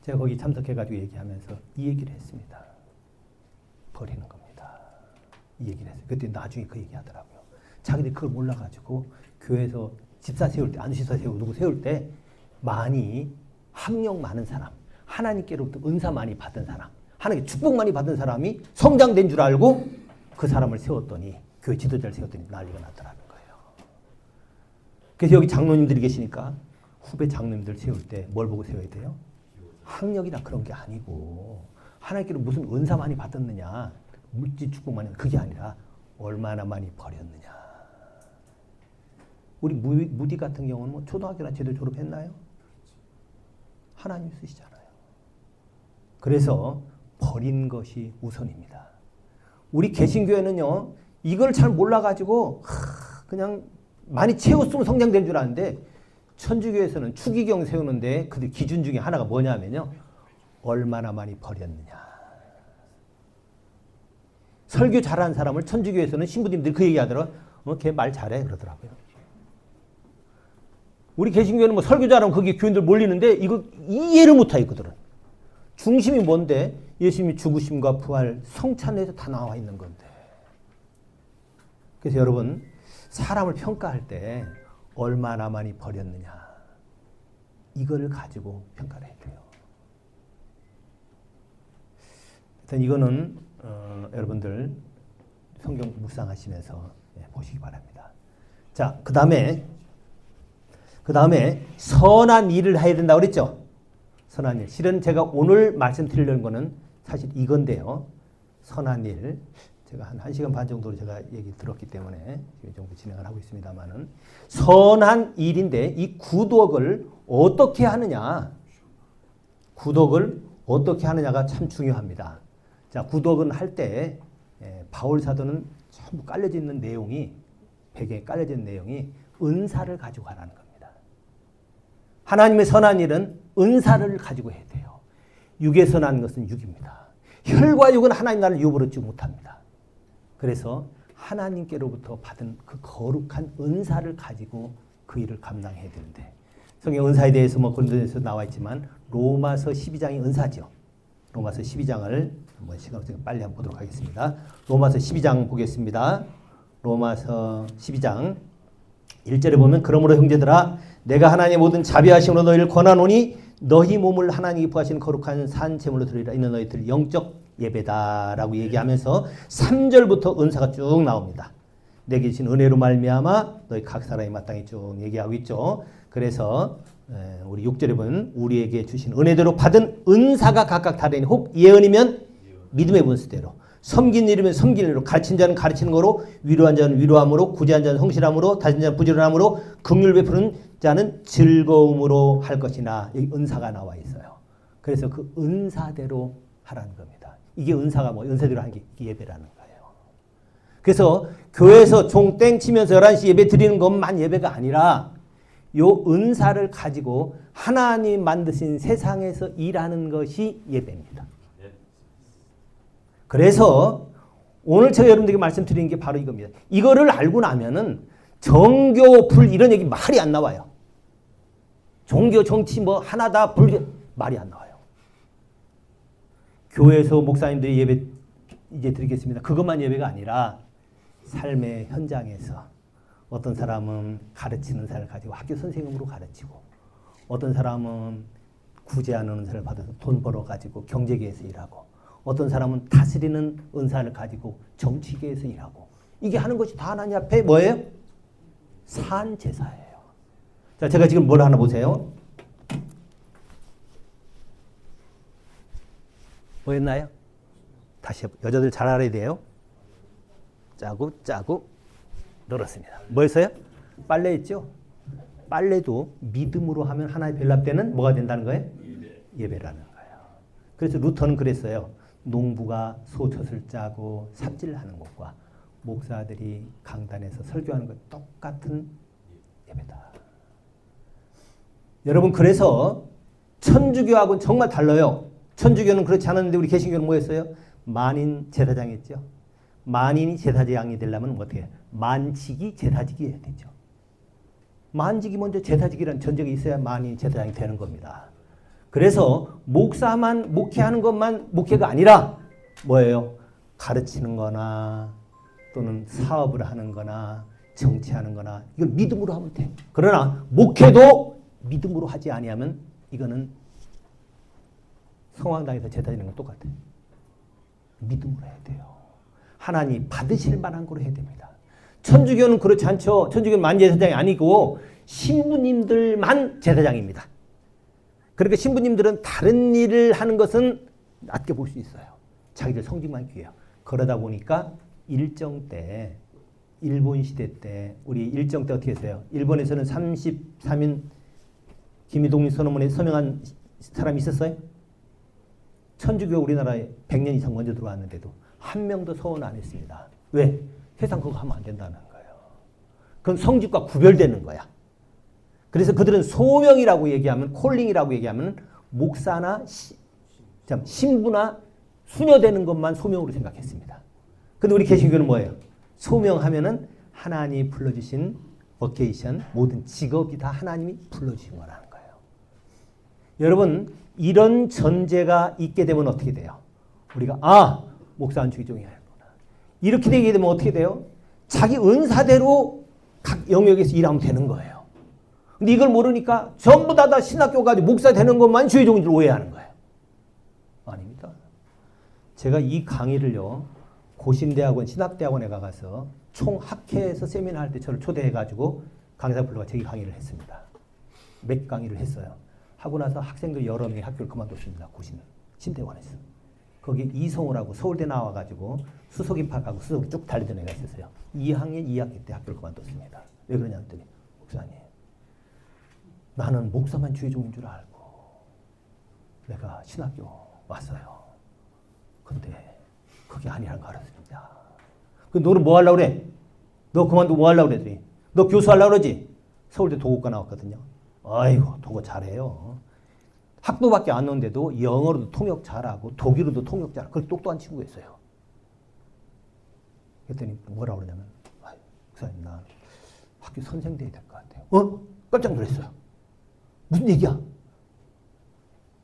제가 거기 참석해가지고 얘기하면서 이 얘기를 했습니다. 버리는 겁니다. 이 얘기를 했어요. 그때 나중에 그 얘기 하더라고요. 자기들이 그걸 몰라가지고 교회에서 집사 세울 때, 안수집사 세우고 누구 세울 때 많이 학력 많은 사람, 하나님께로부터 은사 많이 받은 사람, 하나님께 축복 많이 받은 사람이 성장된 줄 알고 그 사람을 세웠더니 교회 지도자를 세웠더니 난리가 났더라는 거예요. 그래서 여기 장로님들이 계시니까 후배 장로님들 세울 때 뭘 보고 세워야 돼요? 학력이나 그런 게 아니고 하나님께로 무슨 은사 많이 받았느냐, 물질 축복 많이 그게 아니라 얼마나 많이 버렸느냐. 우리 무디 같은 경우는 뭐 초등학교나 제대로 졸업했나요? 하나님 쓰시잖아요. 그래서 버린 것이 우선입니다. 우리 개신교회는요, 이걸 잘 몰라가지고 그냥 많이 채웠으면 성장된 줄 아는데 천주교에서는 추기경 세우는데 그 기준 중에 하나가 뭐냐면요, 얼마나 많이 버렸느냐. 설교 잘하는 사람을 천주교에서는 신부님들이 그 얘기하더라고요. 걔 말 잘해 그러더라고요. 우리 개신교회는 뭐 설교 잘하면 거기 교인들 몰리는데 이거 이해를 못해 그들은. 중심이 뭔데? 예수님이 죽으심과 부활, 성찬에서 다 나와 있는 건데. 그래서 여러분 사람을 평가할 때 얼마나 많이 버렸느냐 이거를 가지고 평가를 해야 돼요. 일단 이거는 여러분들 성경 묵상하시면서 보시기 바랍니다. 자, 그 다음에 선한 일을 해야 된다고 그랬죠? 선한 일. 실은 제가 오늘 말씀드리려는 거는 사실 이건데요. 선한 일. 제가 한 1시간 반 정도로 제가 얘기 들었기 때문에 이 정도 진행을 하고 있습니다만은 선한 일인데 이 구독을 어떻게 하느냐. 구독을 어떻게 하느냐가 참 중요합니다. 자, 구독은 할 때 바울 사도는 전부 깔려져 있는 내용이 배경에 깔려져 있는 내용이 은사를 가지고 가라는 겁니다. 하나님의 선한 일은 은사를 가지고 해야 돼요. 육의 선한 것은 육입니다. 혈과 육은 하나님 나라를 유부르지 못합니다. 그래서 하나님께로부터 받은 그 거룩한 은사를 가지고 그 일을 감당해야 되는데, 성경 은사에 대해서 고린도전서에서 나와 있지만 로마서 12장이 은사죠. 로마서 12장을 한번 시간 없으니까 빨리 한번 보도록 하겠습니다. 로마서 12장 보겠습니다. 로마서 12장 1절에 보면, 그러므로 형제들아 내가 하나님의 모든 자비하심으로 너희를 권하노니 너희 몸을 하나님이 부하시는 거룩한 산 제물로 드리라. 이는 너희들 영적 예배다라고 얘기하면서 3절부터 은사가 쭉 나옵니다. 내게 주신 은혜로 말미암아 너희 각 사람이 마땅히 쭉 얘기하고 있죠. 그래서 우리 6절에 보면 우리에게 주신 은혜대로 받은 은사가 각각 다르니 혹 예언이면 믿음의 분수대로, 섬긴 일이면 섬긴 일로, 가르친 자는 가르치는 거로, 위로한 자는 위로함으로, 구제한 자는 성실함으로, 다진 자는 부지런함으로, 긍휼 베푸는 자는 즐거움으로 할 것이나, 여기 은사가 나와 있어요. 그래서 그 은사대로 하라는 겁니다. 이게 은사가 뭐 은사대로 하는 게 예배라는 거예요. 그래서 교회에서 종땡 치면서 11시 예배 드리는 것만 예배가 아니라 요 은사를 가지고 하나님 만드신 세상에서 일하는 것이 예배입니다. 그래서 오늘 제가 여러분들에게 말씀드리는 게 바로 이겁니다. 이거를 알고 나면은 정교, 불 이런 얘기 말이 안 나와요. 종교, 정치 뭐 하나다, 불 말이 안 나와요. 교회에서 목사님들이 예배 이제 드리겠습니다. 그것만 예배가 아니라 삶의 현장에서 어떤 사람은 가르치는 은사를 가지고 학교 선생님으로 가르치고, 어떤 사람은 구제하는 은사를 받아서 돈 벌어가지고 경제계에서 일하고, 어떤 사람은 다스리는 은사를 가지고 정치계에서 일하고, 이게 하는 것이 다 하나님 앞에 뭐예요? 산 제사예요. 자, 제가 지금 뭘 하나 보세요. 뭐였나요? 다시 여자들 잘 알아야 돼요. 짜고 짜고 늘었습니다. 뭐였어요? 빨래했죠? 빨래도 믿음으로 하면 하나의 변랍되는 뭐가 된다는 거예요? 예배라는 거예요. 그래서 루터는 그랬어요. 농부가 소젖을 짜고 삽질하는 것과 목사들이 강단에서 설교하는 것 똑같은 예배다. 여러분, 그래서 천주교하고는 정말 달라요. 천주교는 그렇지 않았는데 우리 개신교는 뭐였어요? 만인 제사장 했죠. 만인이 제사장이 되려면 어떻게 해요? 만직이 제사직이 해야 되죠. 만직이 먼저 제사직이라는 전제가 있어야 만인이 제사장이 되는 겁니다. 그래서 목사만 목회하는 것만 목회가 아니라 뭐예요? 가르치는 거나 또는 사업을 하는 거나 정치하는 거나 이걸 믿음으로 하면 돼. 그러나 목회도 믿음으로 하지 아니하면 이거는 성황당에서 제사 지는 건 똑같아요. 믿음으로 해야 돼요. 하나님 받으실 만한 거로 해야 됩니다. 천주교는 그렇지 않죠. 천주교는 만제사장이 아니고 신부님들만 제사장입니다. 그러니까 신부님들은 다른 일을 하는 것은 낮게 볼 수 있어요. 자기들 성직만 귀해요. 그러다 보니까 일정 때, 일본 시대 때, 우리 일정 때 어떻게 했어요? 일본에서는 33인 김이동리 선언문에 서명한 사람이 있었어요? 천주교 우리나라에 100년 이상 먼저 들어왔는데도 한 명도 서원 안 했습니다. 왜? 세상 그거 하면 안 된다는 거예요. 그건 성직과 구별되는 거야. 그래서 그들은 소명이라고 얘기하면, 콜링이라고 얘기하면 목사나 신부나 수녀되는 것만 소명으로 생각했습니다. 근데 우리 개신교는 뭐예요? 소명하면은 하나님이 불러주신 버케이션, 모든 직업이 다 하나님이 불러주신 거라는 거예요. 여러분, 이런 전제가 있게 되면 어떻게 돼요? 우리가 목사는 주기종이 하는구나. 이렇게 되게 되면 어떻게 돼요? 자기 은사대로 각 영역에서 일하면 되는 거예요. 근데 이걸 모르니까 전부 다 신학교 가지고 목사 되는 것만 주의 종인 줄 오해하는 거예요. 아닙니다. 제가 이 강의를요, 고신대학원, 신학대학원에 가서 총 학회에서 세미나 할 때 저를 초대해가지고 강사 불러가 제기 강의를 했습니다. 몇 강의를 했어요. 하고 나서 학생들 여러 명이 학교를 그만뒀습니다. 고신 신대원에서. 거기 이성우라고 서울대 나와가지고 수석 입학하고 수석 쭉 달리던 애가 있었어요. 2학년 2학기 때 학교를 그만뒀습니다. 왜 그러냐 했더니, 목사님, 나는 목사만 주의 종인 줄 알고 내가 신학교 왔어요. 근데 그게 아니라는 거 알았습니다. 너는 뭐 하려고 그래? 너 그만두고 뭐 하려고 그랬더니, 너 교수 하려고 그러지? 서울대 도곡과 나왔거든요. 아이고 독어 잘해요. 학부밖에 안 넣는데도 영어로도 통역 잘하고 독일어도 통역 잘하고 그렇게 똑똑한 친구였어요. 그랬더니 뭐라 그러냐면 목사님 나 학교 선생 돼야 될 것 같아요. 깜짝 놀랐어요. 무슨 얘기야?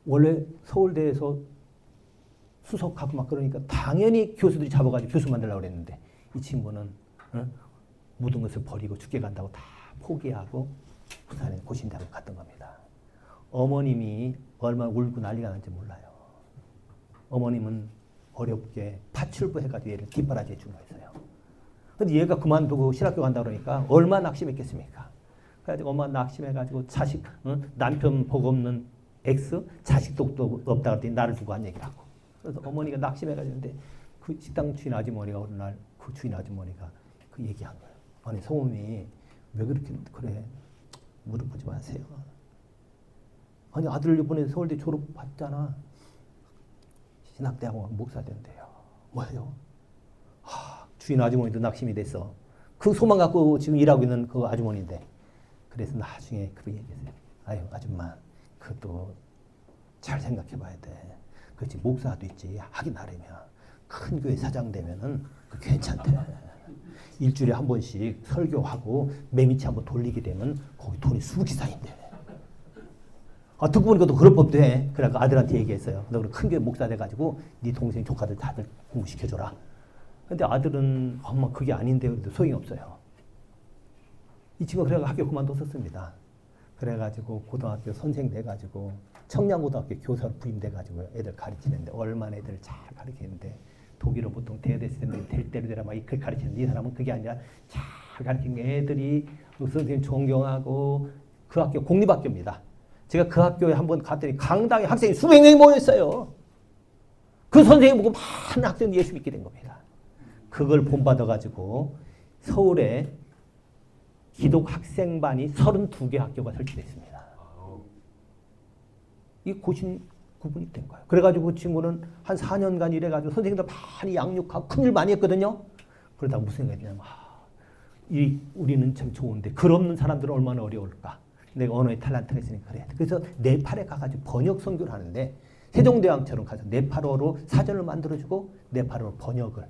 원래 서울대에서 수석하고 막 그러니까 당연히 교수들이 잡아가지고 교수 만들려고 그랬는데 이 친구는 모든 것을 버리고 죽게 간다고 다 포기하고 부산에 고신대학을 갔던 겁니다. 어머님이 얼마나 울고 난리가 난지 몰라요. 어머님은 어렵게 파출부 해가지고 얘를 뒷바라지해 준 거였어요. 근데 얘가 그만두고 신학교 간다 그러니까 얼마나 낙심했겠습니까? 그래가지고 엄마 낙심해가지고 자식, 남편 복 없는 X, 자식도 없다 그랬더니 나를 두고 한 얘기를 하고. 그래서 어머니가 낙심해가지고 그 식당 주인 아주머니가 어느 날 그 주인 아주머니가 그 얘기한 거예요. 아니 성우님이 왜 그렇게 그래? 물어보지 마세요. 아니 아들 이번에 서울대 졸업했잖아. 신학대학원 목사 된대요. 뭐예요? 주인 아주머니도 낙심이 됐어. 그 소망 갖고 지금 일하고 있는 그 아주머니인데. 그래서 나중에 그렇게 얘기했어요. 아유 아줌마 그것도 잘 생각해 봐야 돼. 그렇지 목사도 있지 하긴 하려면 큰 교회 사장 되면은 그 괜찮대. 일주일에 한 번씩 설교하고 매미치 한번 돌리게 되면 거기 돈이 수억이 쌓인대. 듣고 보니까 또 그럴 법도 해. 그래서 아들한테 얘기했어요. 너 그럼 큰 교회 목사 돼가지고 네 동생 조카들 다들 공부시켜줘라. 근데 아들은 엄마 그게 아닌데 그래도 소용이 없어요. 이 친구가 그래가 학교 그만뒀었습니다. 그래가지고 고등학교 선생 돼가지고 청량고등학교 교사로 부임돼가지고 애들 가르치는데 얼마나 애들 잘 가르치는데 독일어 보통 대대스님들이 될 대로 되라 막 그렇게 가르치는데 이 사람은 그게 아니라 잘 가르치는 애들이 선생님 존경하고 그 학교 공립학교입니다. 제가 그 학교에 한번 갔더니 강당에 학생이 수백 명이 모였어요. 그 선생님 보고 많은 학생들이 예수 믿게 된 겁니다. 그걸 본받아가지고 서울에 기독 학생반이 32개 학교가 설치됐습니다. 이 고신 구분이 된 거예요. 그래가지고 그 친구는 한 4년간 일해가지고 선생님들 많이 양육하고 큰일 많이 했거든요. 그러다가 무슨 생각이 드냐면 우리는 참 좋은데 글 없는 사람들은 얼마나 어려울까. 내가 언어의 탤런트가 있으니까 그래. 그래서 네팔에 가가지고 번역 선교를 하는데 세종대왕처럼 가서 네팔어로 사전을 만들어주고 네팔어로 번역을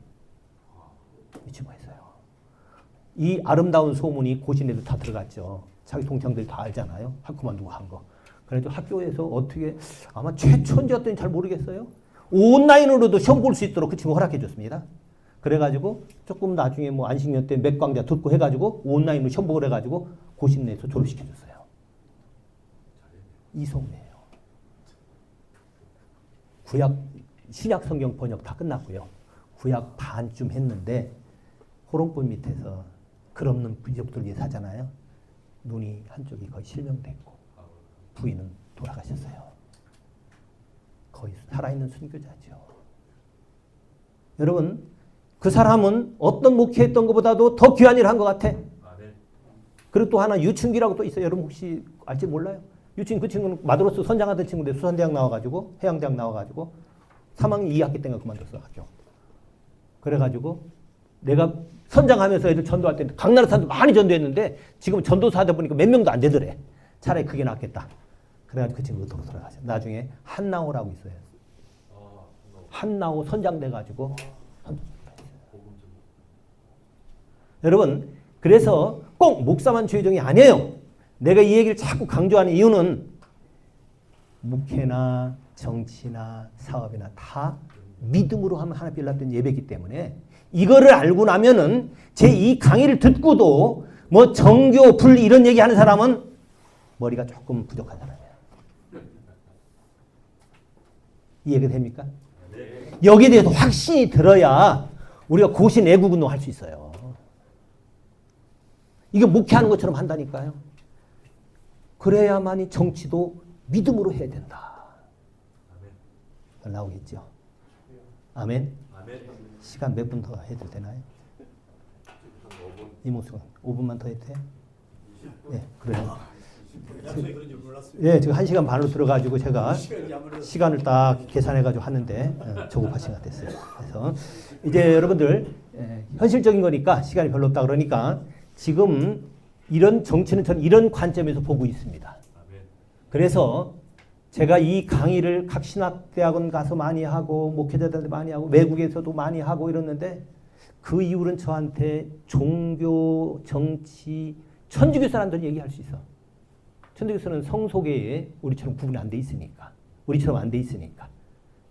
이 친구가 했어요. 이 아름다운 소문이 고신에도 다 들어갔죠. 자기 동창들이 다 알잖아요. 학교만 두고 한 거. 그래도 학교에서 어떻게 아마 최초인지였더니 잘 모르겠어요. 온라인으로도 시험 볼 수 있도록 그 친구 허락해 줬습니다. 그래가지고 조금 나중에 뭐 안식년 때 몇 광자 듣고 해가지고 온라인으로 시험 보고 해가지고 고신 내에서 졸업시켜 줬어요. 이소문이에요. 구약 신약 성경 번역 다 끝났고요. 구약 반쯤 했는데 호롱불 밑에서 글 없는 부족들 위해 사잖아요. 눈이 한쪽이 거의 실명됐고 부인은 돌아가셨어요. 거의 살아있는 순교자죠. 여러분 그 사람은 어떤 목회했던 것보다도 더 귀한 일을 한 것 같아. 그리고 또 하나 유춘기라고 또 있어요. 여러분 혹시 알지 몰라요? 유춘기 그 친구는 마드로스 선장하던 친구인데 수산대학 나와가지고 해양대학 나와가지고 3학년 2학기 때가 그만뒀어 학교. 그래가지고 내가 선장하면서 애들 전도할 때 각 나라 사람들 많이 전도했는데 지금 전도사 하다 보니까 몇 명도 안 되더래. 차라리 그게 낫겠다. 그래가지고 그 친구가 돌아가셨어요. 나중에 한나호라고 있어요. 한나호 선장 돼가지고 여러분 그래서 꼭 목사만 주의종이 아니에요. 내가 이 얘기를 자꾸 강조하는 이유는 목회나 정치나 사업이나 다 믿음으로 하면 하나 빌랐던 예배이기 때문에 이거를 알고 나면은 제 이 강의를 듣고도 뭐 정교, 불 이런 얘기하는 사람은 머리가 조금 부족한 사람이에요. 이해가 됩니까? 여기에 대해서 확신이 들어야 우리가 고신 애국운동 할 수 있어요. 이게 목회하는 것처럼 한다니까요. 그래야만이 정치도 믿음으로 해야 된다. 나오겠죠. 아멘. 시간 몇 분 더 해도 되나요? 이모수 5분만 더 해도 돼요? 네, 그래요. 예, 지금 1시간 반으로 들어가지고 제가 시간을 딱 계산해가지고 하는데 조급하신 것 같았어요. 그래서 이제 여러분들 현실적인 거니까 시간이 별로 없다 그러니까 지금 이런 정치는 저는 이런 관점에서 보고 있습니다. 그래서 제가 이 강의를 각 신학대학원 가서 많이 하고 목회자들한테 많이 하고 외국에서도 많이 하고 이랬는데 그 이후로는 저한테 종교, 정치, 천주교 사람들이 얘기할 수 있어. 천주교에서는 성소계에 우리처럼 구분이 안 돼 있으니까. 우리처럼 안 돼 있으니까.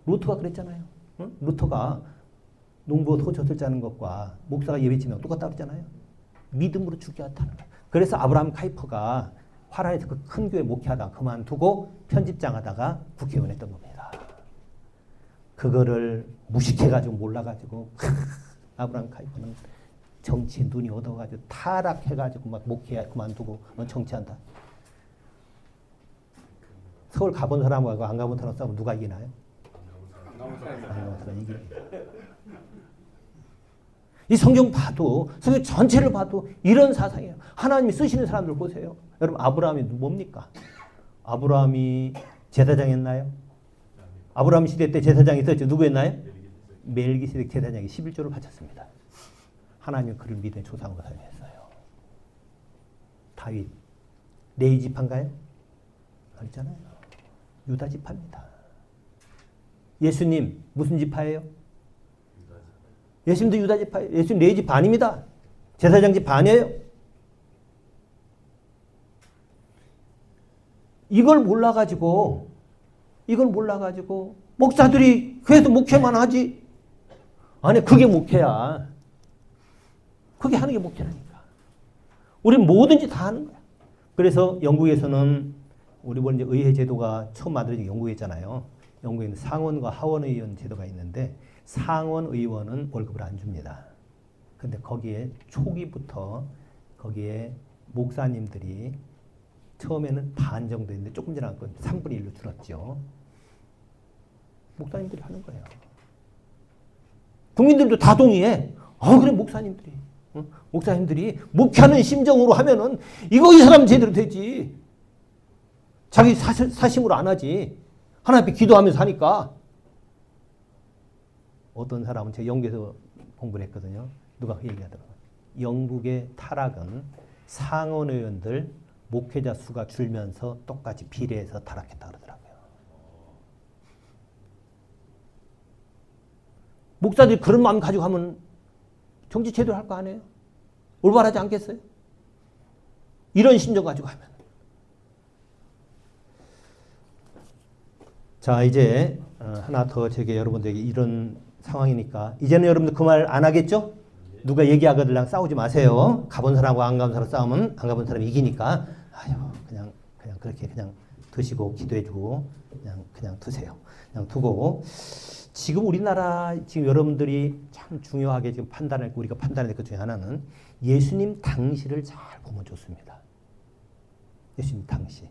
루터가 그랬잖아요. 응? 루터가 농부 소젖을 짜는 것과 목사가 예배 지내는 똑같다고 그랬잖아요. 믿음으로 죽여왔다는 거예요. 그래서 아브라함 카이퍼가 화란에서 그 큰 교회 목회하다가 그만두고 편집장 하다가 국회의원 했던 겁니다. 그거를 무식해가지고 몰라가지고 아브라함 카이퍼는 정치에 눈이 어두워가지고 타락해가지고 막 목회 그만두고 정치한다. 서울 가본 사람하고 안 가본 사람 싸우면 누가 이기나요? 안 가본 사람 이기죠. 이 성경 봐도 성경 전체를 봐도 이런 사상이에요. 하나님이 쓰시는 사람들 보세요. 여러분 아브라함이 뭡니까? 아브라함이 제사장 했나요? 아브라함 시대 때 제사장이 있었죠. 누구 했나요? 멜기세덱 제사장이 11조를 바쳤습니다. 하나님은 그를 믿음의 조상으로 사용했어요. 다윗 레위 지파인가요? 아니잖아요. 유다 지파입니다. 예수님 무슨 지파예요? 예수님도 유다 지파예요. 예수님 레위 지파 아닙니다. 제사장 지파 아니에요. 이걸 몰라가지고 목사들이 교회에서 목회만 하지. 아니 그게 목회야. 그게 하는 게 목회라니까. 우리는 뭐든지 다 하는 거야. 그래서 영국에서는 우리 이제 의회 제도가 처음 만들어진 게 영국이잖아요. 영국에는 상원과 하원의원 제도가 있는데 상원의원은 월급을 안 줍니다. 근데 거기에 초기부터 거기에 목사님들이 처음에는 반 정도 했는데 조금 지나고 3분의 1로 줄었죠. 목사님들이 하는 거예요. 국민들도 다 동의해. 그래 목사님들이. 목사님들이 목회하는 심정으로 하면은 이거 이 사람 제대로 되지. 자기 사심으로 안 하지. 하나님 앞에 기도하면서 하니까. 어떤 사람은 제가 영국에서 공부를 했거든요. 누가 그 얘기하더라고요. 영국의 타락은 상원의원들 목회자 수가 줄면서 똑같이 비례해서 타락했다 그러더라고요. 목사들이 그런 마음 가지고 하면 정치 제대로 할 거 아니에요? 올바르지 않겠어요? 이런 심정 가지고 하면. 자, 이제 하나 더 제게 여러분들에게 이런 상황이니까 이제는 여러분들 그 말 안 하겠죠? 누가 얘기하거들랑 싸우지 마세요. 가본 사람하고 안 가본 사람 싸우면 안 가본 사람이 이기니까 그냥 그렇게 그냥 드시고 기도해주고 그냥 두세요. 그냥 두고 지금 우리나라 지금 여러분들이 참 중요하게 지금 우리가 판단할 것 중에 하나는 예수님 당시를 잘 보면 좋습니다. 예수님 당시.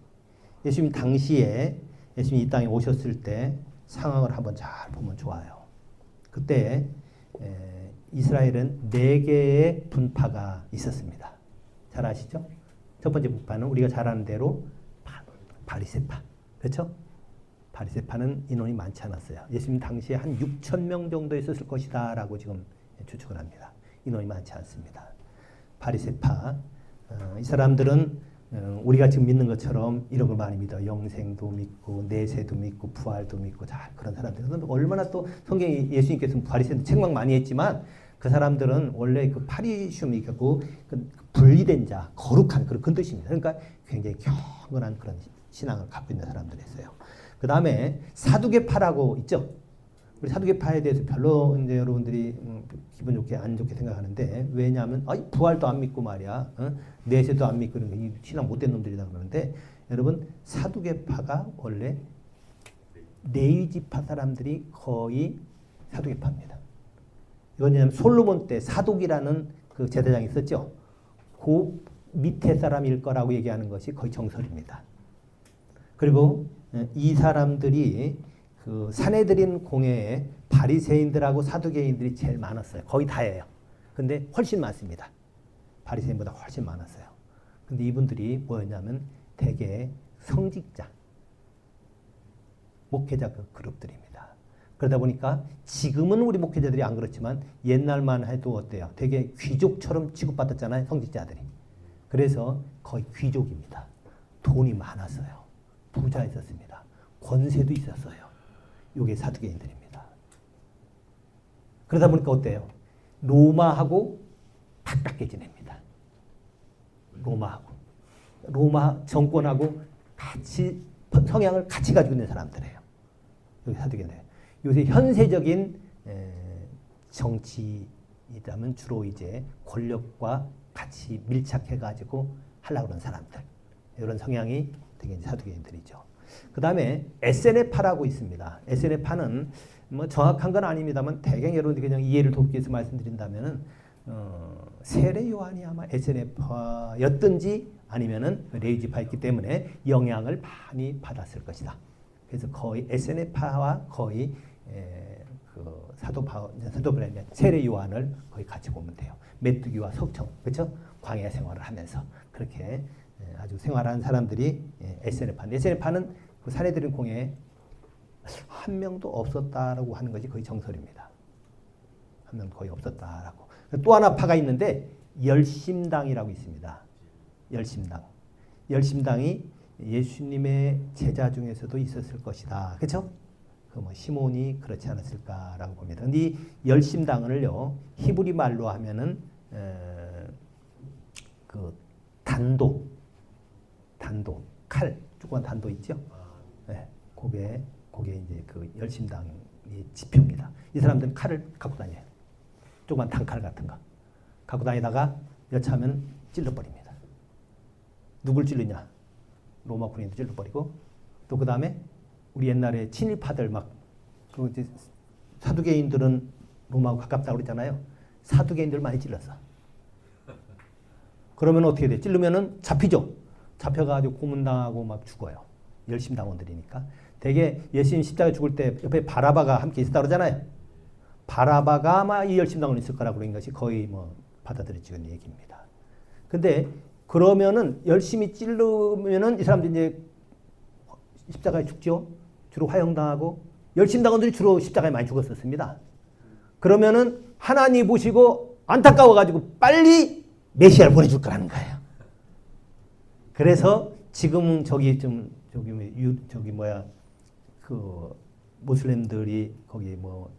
예수님 당시에 예수님이 이 땅에 오셨을 때 상황을 한번 잘 보면 좋아요. 그때 이스라엘은 4개의 분파가 있었습니다. 잘 아시죠? 첫 번째 분파는 우리가 잘 아는 대로 바리새파. 그렇죠? 바리새파는 인원이 많지 않았어요. 예수님 당시에 한 6천 명 정도 있었을 것이다 라고 지금 추측을 합니다. 인원이 많지 않습니다. 바리새파. 이 사람들은 우리가 지금 믿는 것처럼 이런 걸 많이 믿어요. 영생도 믿고 내세도 믿고 부활도 믿고 자 그런 사람들. 얼마나 또 성경에 예수님께서 바리새인들 책망 많이 했지만 그 사람들은 원래 그 파리슘이 있고 그 분리된 자, 거룩한 그런 뜻입니다. 그러니까 굉장히 경건한 그런 신앙을 갖고 있는 사람들이었어요. 그 다음에 사두개파라고 있죠. 우리 사두개파에 대해서 별로 이제 여러분들이 기분 좋게 안 좋게 생각하는데 왜냐하면 부활도 안 믿고 말이야. 내세도 안 믿고 이런 게 신앙 못된 놈들이다 그러는데 여러분 사두개파가 원래 레위지파 사람들이 거의 사두개파입니다. 이건 왜냐하면 솔로몬 때 사독이라는 그 제사장이 있었죠. 그 밑에 사람일 거라고 얘기하는 것이 거의 정설입니다. 그리고 이 사람들이 그 사내들인 공회에 바리새인들하고 사두개인들이 제일 많았어요. 거의 다예요. 근데 훨씬 많습니다. 바리새인보다 훨씬 많았어요. 근데 이분들이 뭐였냐면 대개 성직자, 목회자 그 그룹들입니다. 그러다 보니까 지금은 우리 목회자들이 안 그렇지만 옛날만 해도 어때요? 되게 귀족처럼 취급받았잖아요. 성직자들이. 그래서 거의 귀족입니다. 돈이 많았어요. 부자 있었습니다. 권세도 있었어요. 이게 사두개인들입니다. 그러다 보니까 어때요? 로마하고 가깝게 지냅니다. 로마 정권하고 같이 성향을 같이 가지고 있는 사람들이에요. 여기 사두개인들. 요새 현세적인 정치이라면 주로 이제 권력과 같이 밀착해가지고 하려고 그러는 사람들. 이런 성향이 되게 사두개인들이죠. 그 다음에 SNF파라고 있습니다. SNF파는 뭐 정확한 건 아닙니다만 대개 여러분들 그냥 이해를 돕기 위해서 말씀드린다면은 세례 요한이 아마 SNF파였든지 아니면은 레위지파였기 때문에 영향을 많이 받았을 것이다. 그래서 거의 SNF파와 거의 그 사도바울의 세례 요한을 거의 같이 보면 돼요. 메뚜기와 석청, 그렇죠? 광야 생활을 하면서 그렇게 아주 생활하는 사람들이 SNF파인데 SNF파는 그 사내들인 공회에 한 명도 없었다라고 하는 것이 거의 정설입니다. 한 명도 거의 없었다라고. 또 하나 파가 있는데 열심당이라고 있습니다. 열심당이 예수님의 제자 중에서도 있었을 것이다. 그렇죠? 그 뭐 시몬이 그렇지 않았을까라고 봅니다. 근데 이 열심당을요 히브리 말로 하면은 그 단도 칼 조그만 단도 있죠? 네, 그게 이제 그 열심당의 지표입니다. 이 사람들은 칼을 갖고 다녀요. 조그만 단칼 같은 거 갖고 다니다가 여차하면 찔러버립니다. 누굴 찔르냐? 로마 군인도 찔러버리고 또 그 다음에 우리 옛날에 친일파들 막 그 이제 사두개인들은 로마하고 가깝다고 그랬잖아요. 사두개인들 많이 찔렀어. 그러면 어떻게 돼? 찔르면은 잡히죠. 잡혀가지고 고문당하고 막 죽어요. 열심당원들이니까. 되게 예수님 십자가 죽을 때 옆에 바라바가 함께 있었다 그러잖아요. 바라바가 아마 이 열심당원이 있을 거라고 그런 것이 거의 뭐 받아들여지는 얘기입니다. 근데 그러면은 열심히 찔르면은 이 사람들이 이제 십자가에 죽죠. 주로 화형당하고 열심당원들이 주로 십자가에 많이 죽었었습니다. 그러면은 하나님 보시고 안타까워가지고 빨리 메시아를 보내줄 거라는 거예요. 그래서 지금 그 모슬렘들이 거기 뭐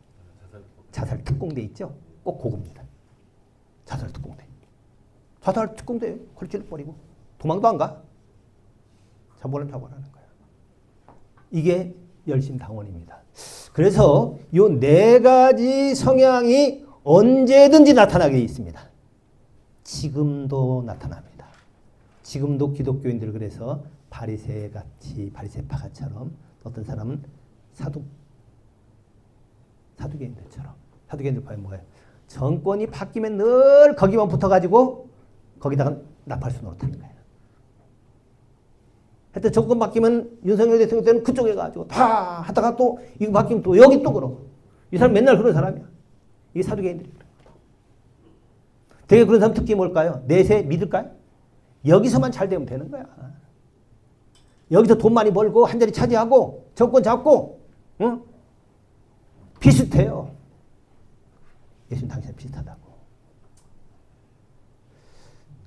자살 특공대 있죠? 꼭 그겁니다. 자살 특공대 걸칠 버리고 도망도 안 가. 잡아라는 거예요. 이게 열심당원입니다. 그래서 이 네 가지 성향이 언제든지 나타나게 돼 있습니다. 지금도 나타납니다. 지금도 기독교인들 그래서 바리새파처럼 어떤 사람은 사두개인들처럼 사두개인들 보면 뭐예요? 정권이 바뀌면 늘 거기만 붙어가지고 거기다가 나팔수 노릇하는 거예요. 하여튼 정권 바뀌면 윤석열 대통령 때는 그쪽에 가지고 다 하다가 또 이거 바뀌면 또 여기 또 그러고 이 사람 맨날 그런 사람이야. 이게 사두개인들이 그래요. 되게 그런 사람 특징이 뭘까요? 내세 믿을까요? 여기서만 잘 되면 되는 거야. 여기서 돈 많이 벌고 한 자리 차지하고 정권 잡고 응? 비슷해요. 예수님 당신은 비슷하다고.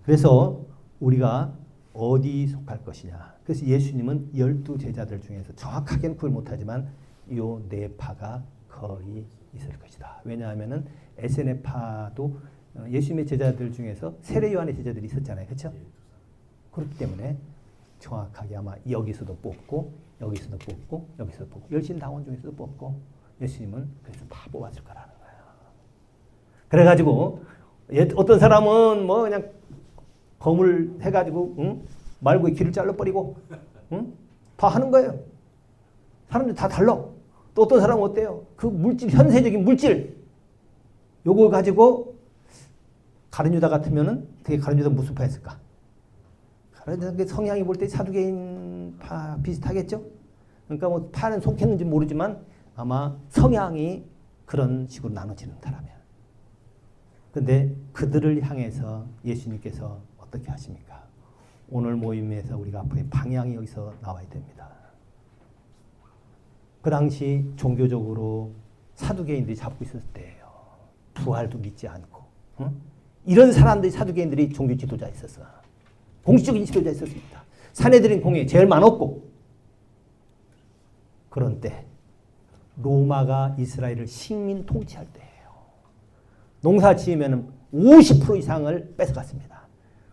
그래서 우리가 어디 속할 것이냐. 그래서 예수님은 12제자들 중에서 정확하게는 구별 못하지만 이 네 파가 거의 있을 것이다. 왜냐하면 SNF파도 예수님의 제자들 중에서 세례 요한의 제자들이 있었잖아요. 그렇죠? 그렇기 때문에 정확하게 아마 여기서도 뽑고 여기서도 뽑고 여기서도 뽑고 열심당원 중에서도 뽑고 예수님은 그래서 다 뽑았을 거라는 거예요. 그래가지고 어떤 사람은 뭐 그냥 검을 해가지고 응? 말고의 귀를 잘라버리고 응? 다 하는 거예요. 사람들이 다 달라. 또 어떤 사람은 어때요? 그 물질, 현세적인 물질 요걸 가지고 가룟유다 같으면은 되게 가룟유다 무슨 파였을까? 가룟유다 성향이 볼 때 사두개인 파 비슷하겠죠? 그러니까 뭐 파는 속했는지 모르지만 아마 성향이 그런 식으로 나눠지는 사람이야. 근데 그들을 향해서 예수님께서 어떻게 하십니까? 오늘 모임에서 우리가 앞으로 방향이 여기서 나와야 됩니다. 그 당시 종교적으로 사두개인들이 잡고 있었을 때예요. 부활도 믿지 않고 응? 이런 사람들이 사두개인들이 종교 지도자 있었어. 공식적인 지도자 있었습니다. 사내들인 공에 제일 많았고 그런 때 로마가 이스라엘을 식민 통치할 때예요. 농사 지으면 50% 이상을 뺏어갔습니다.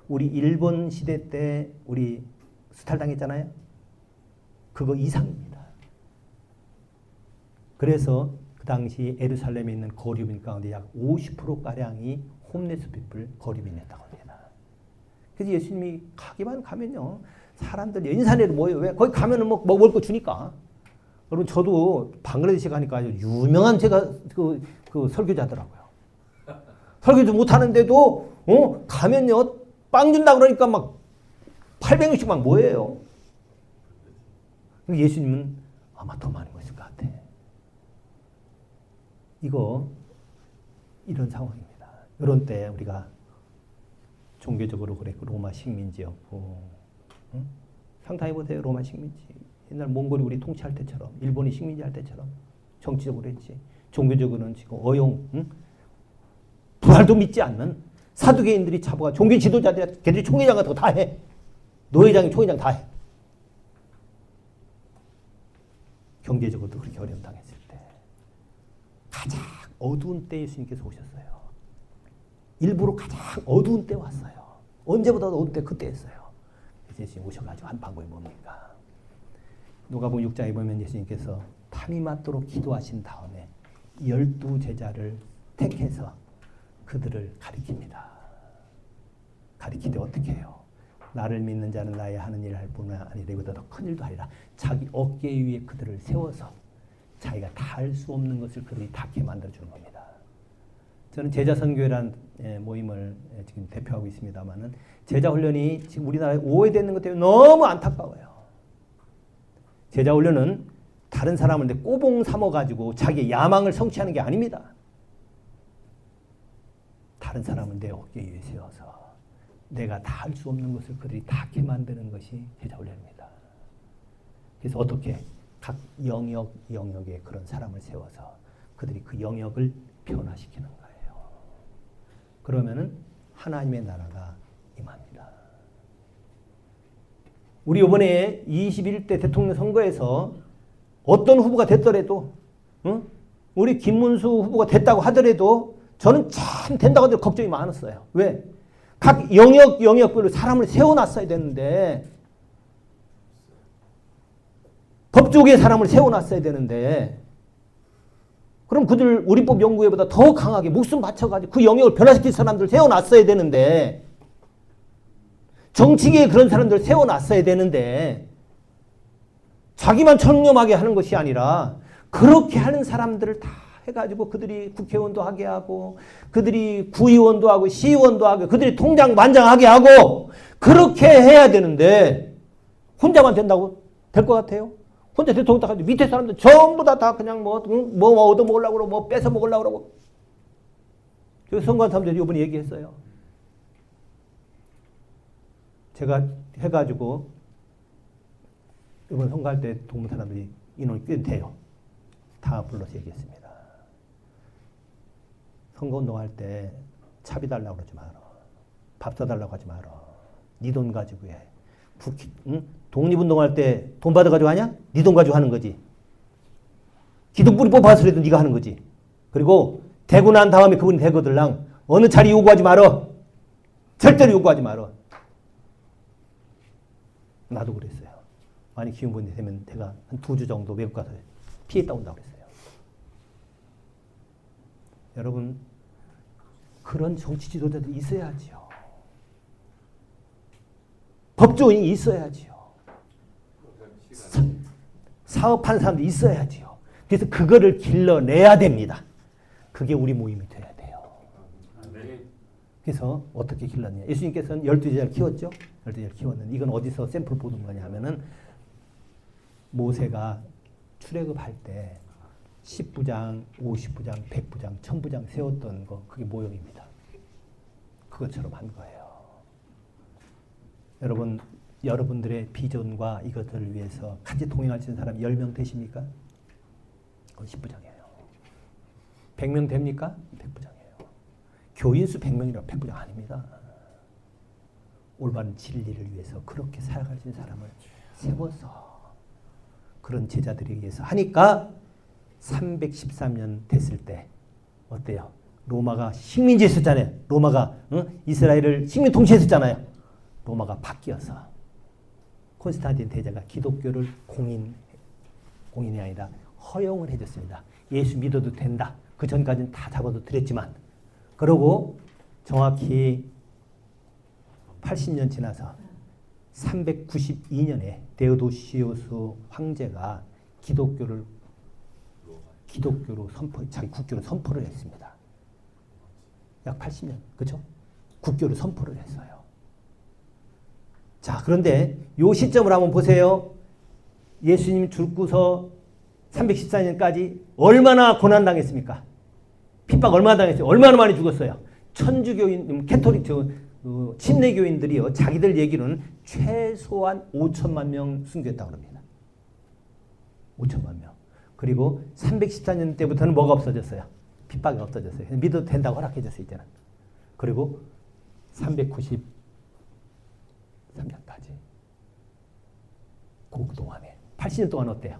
우리 일본 시대 때 우리 수탈당했잖아요. 그거 이상입니다. 그래서 그 당시 예루살렘에 있는 거류민 가운데 약 50%가량이 홈레스 피플 거류민이었다고 합니다. 그래서 예수님이 가기만 가면요. 사람들 연산에로 모여요. 왜? 거기 가면은 뭐 먹을 거 주니까. 여러분 저도 방글라데시 가니까 아주 유명한 제가 그 설교자더라고요. 설교도 못하는데도 가면요 빵 준다 그러니까 막 800원씩 막 뭐예요. 예수님은 아마 더 많이 모실 것 같아. 이런 상황입니다. 이런 때 우리가 종교적으로 그랬고 로마 식민지였고 상상해보세요. 로마 식민지. 옛날 몽골이 우리 통치할 때처럼 일본이 식민지 할 때처럼 정치적으로 했지. 종교적으로는 지금 부활도 믿지 않는 사두개인들이 잡아가 종교 지도자들이 걔들이 총회장 같은 거 다 해. 노회장이 총회장 다 해. 경제적으로도 그렇게 어려움 당했을 때 가장 어두운 때 예수님께서 오셨어요. 일부러 가장 어두운 때 왔어요. 언제보다 어두운 때 그때였어요. 예수님 오셔가지고 한 방법이 뭡니까? 누가복음 6장에 보면 예수님께서 탐이 맞도록 기도하신 다음에 12제자를 택해서 그들을 가리킵니다. 가리키되 어떻게 해요? 나를 믿는 자는 나의 하는 일을 할 뿐만 아니라 이보다 더 큰 일도 하리라. 자기 어깨 위에 그들을 세워서 자기가 다 할 수 없는 것을 그들이 닿게 만들어주는 겁니다. 저는 제자선교회라는 모임을 지금 대표하고 있습니다만은 제자훈련이 지금 우리나라에 오해되는 것 때문에 너무 안타까워요. 제자훈련은 다른 사람을 꼬봉 삼아가지고 자기의 야망을 성취하는 게 아닙니다. 다른 사람을 내 어깨 위에 세워서 내가 다 할 수 없는 것을 그들이 닿게 만드는 것이 제자훈련입니다. 그래서 어떻게 각 영역에 그런 사람을 세워서 그들이 그 영역을 변화시키는 거예요. 그러면은 하나님의 나라가 임합니다. 우리 이번에 21대 대통령 선거에서 어떤 후보가 됐더라도 우리 김문수 후보가 됐다고 하더라도 저는 참 된다고 해도 걱정이 많았어요. 왜? 각 영역별로 사람을 세워놨어야 되는데 법조계에 사람을 세워놨어야 되는데 그럼 그들 우리법 연구회보다 더 강하게 목숨 바쳐가지고 그 영역을 변화시킬 사람들 세워놨어야 되는데 정치계에 그런 사람들 세워놨어야 되는데 자기만 청렴하게 하는 것이 아니라 그렇게 하는 사람들을 다 해가지고 그들이 국회의원도 하게 하고 그들이 구의원도 하고 시의원도 하고 그들이 통장 만장하게 하고 그렇게 해야 되는데 혼자만 된다고 될 것 같아요? 혼자 대통령 딱 하는데 밑에 사람들 전부 다 그냥 뭐 얻어먹으려고 그러고 뭐 뺏어먹으려고 그러고 저 선거한 사람들이 이번에 얘기했어요. 제가 해가지고 이번 선거할 때 도움 사람들이 인원이 꽤 돼요. 다 불러서 얘기했습니다. 선거운동할 때 차비 달라고 그러지 마라. 밥 사달라고 하지 마라. 네 돈 가지고 해. 독립운동할 때 돈 받아가지고 하냐? 네 돈 가지고 하는 거지. 기둥뿌리 뽑아서라도 네가 하는 거지. 그리고 되고 난 다음에 그분이 되거들랑 어느 자리 요구하지 마라. 절대로 요구하지 마라. 나도 그랬어요. 많이 키운 분이 되면 제가 한 2주 정도 외국 가서 피했다 온다고 그랬어요. 여러분 그런 정치 지도자들이 있어야지요. 법조인이 있어야지요. 사업하는 사람도 있어야지요. 그래서 그거를 길러내야 됩니다. 그게 우리 모임이 돼야 돼요. 그래서 어떻게 길렀냐. 예수님께서는 12제자를 키웠죠. 12제자를 키웠는데 이건 어디서 샘플 보는 거냐 하면은 모세가 출애굽할 때 10부장, 50부장, 100부장, 1000부장 세웠던 거 그게 모형입니다. 그것처럼 한 거예요. 여러분, 여러분들의 비전과 이것들을 위해서 같이 동행할 수 있는 사람 10명 되십니까? 그건 10부장이에요. 100명 됩니까? 100부장이에요. 교인수 100명이라 100부장 아닙니다. 올바른 진리를 위해서 그렇게 살아갈 수 있는 사람을 세워서 그런 제자들에 의해서 하니까 313년 됐을 때 어때요? 로마가 식민지였었잖아요. 로마가 이스라엘을 식민 통치했었잖아요. 로마가 바뀌어서 콘스탄틴 대제가 기독교를 공인이 아니라 허용을 해줬습니다. 예수 믿어도 된다. 그 전까지는 다 잡아도 드렸지만 그러고 정확히 80년 지나서 392년에 데오도시우스 황제가 기독교로 자기 국교로 선포를 했습니다. 약 80년, 그렇죠? 국교를 선포를 했어요. 자, 그런데 이 시점을 한번 보세요. 예수님 죽고서 314년까지 얼마나 고난당했습니까? 핍박 얼마나 당했어요? 얼마나 많이 죽었어요? 천주교인, 캐토릭, 침례교인들이요, 자기들 얘기로는 최소한 5천만 명 순교했다고 합니다. 5천만 명. 그리고 314년 때부터는 뭐가 없어졌어요? 핍박이 없어졌어요. 믿어도 된다고 허락해줬어요, 이제는. 그리고 393년까지. 그 동안에. 80년 동안 어때요?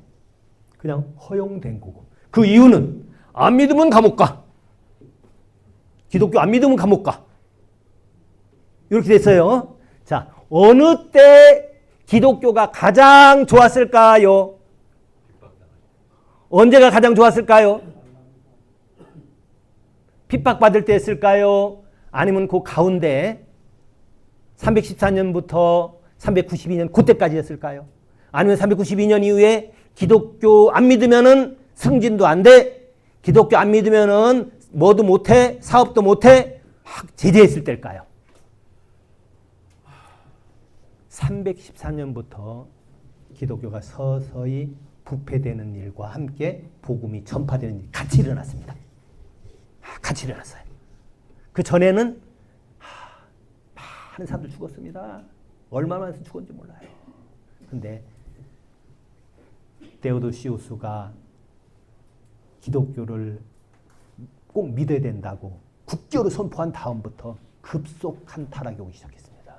그냥 허용된 거고. 그 이유는 안 믿으면 감옥 가. 기독교 안 믿으면 감옥 가. 이렇게 됐어요. 자, 어느 때 기독교가 가장 좋았을까요? 언제가 가장 좋았을까요? 핍박받을 때 했을까요? 아니면 그 가운데 314년부터 392년 그때까지 했을까요? 아니면 392년 이후에 기독교 안 믿으면은 승진도 안 돼. 기독교 안 믿으면은 뭐도 못 해. 사업도 못 해. 막 제재했을 때일까요? 314년부터 기독교가 서서히 부패되는 일과 함께 복음이 전파되는 일이 같이 일어났습니다. 같이 일어났어요. 그 전에는 많은 사람들 죽었습니다. 얼마나 죽었는지 몰라요. 근데 데오도시우스가 기독교를 꼭 믿어야 된다고 국교를 선포한 다음부터 급속한 타락이 오기 시작했습니다.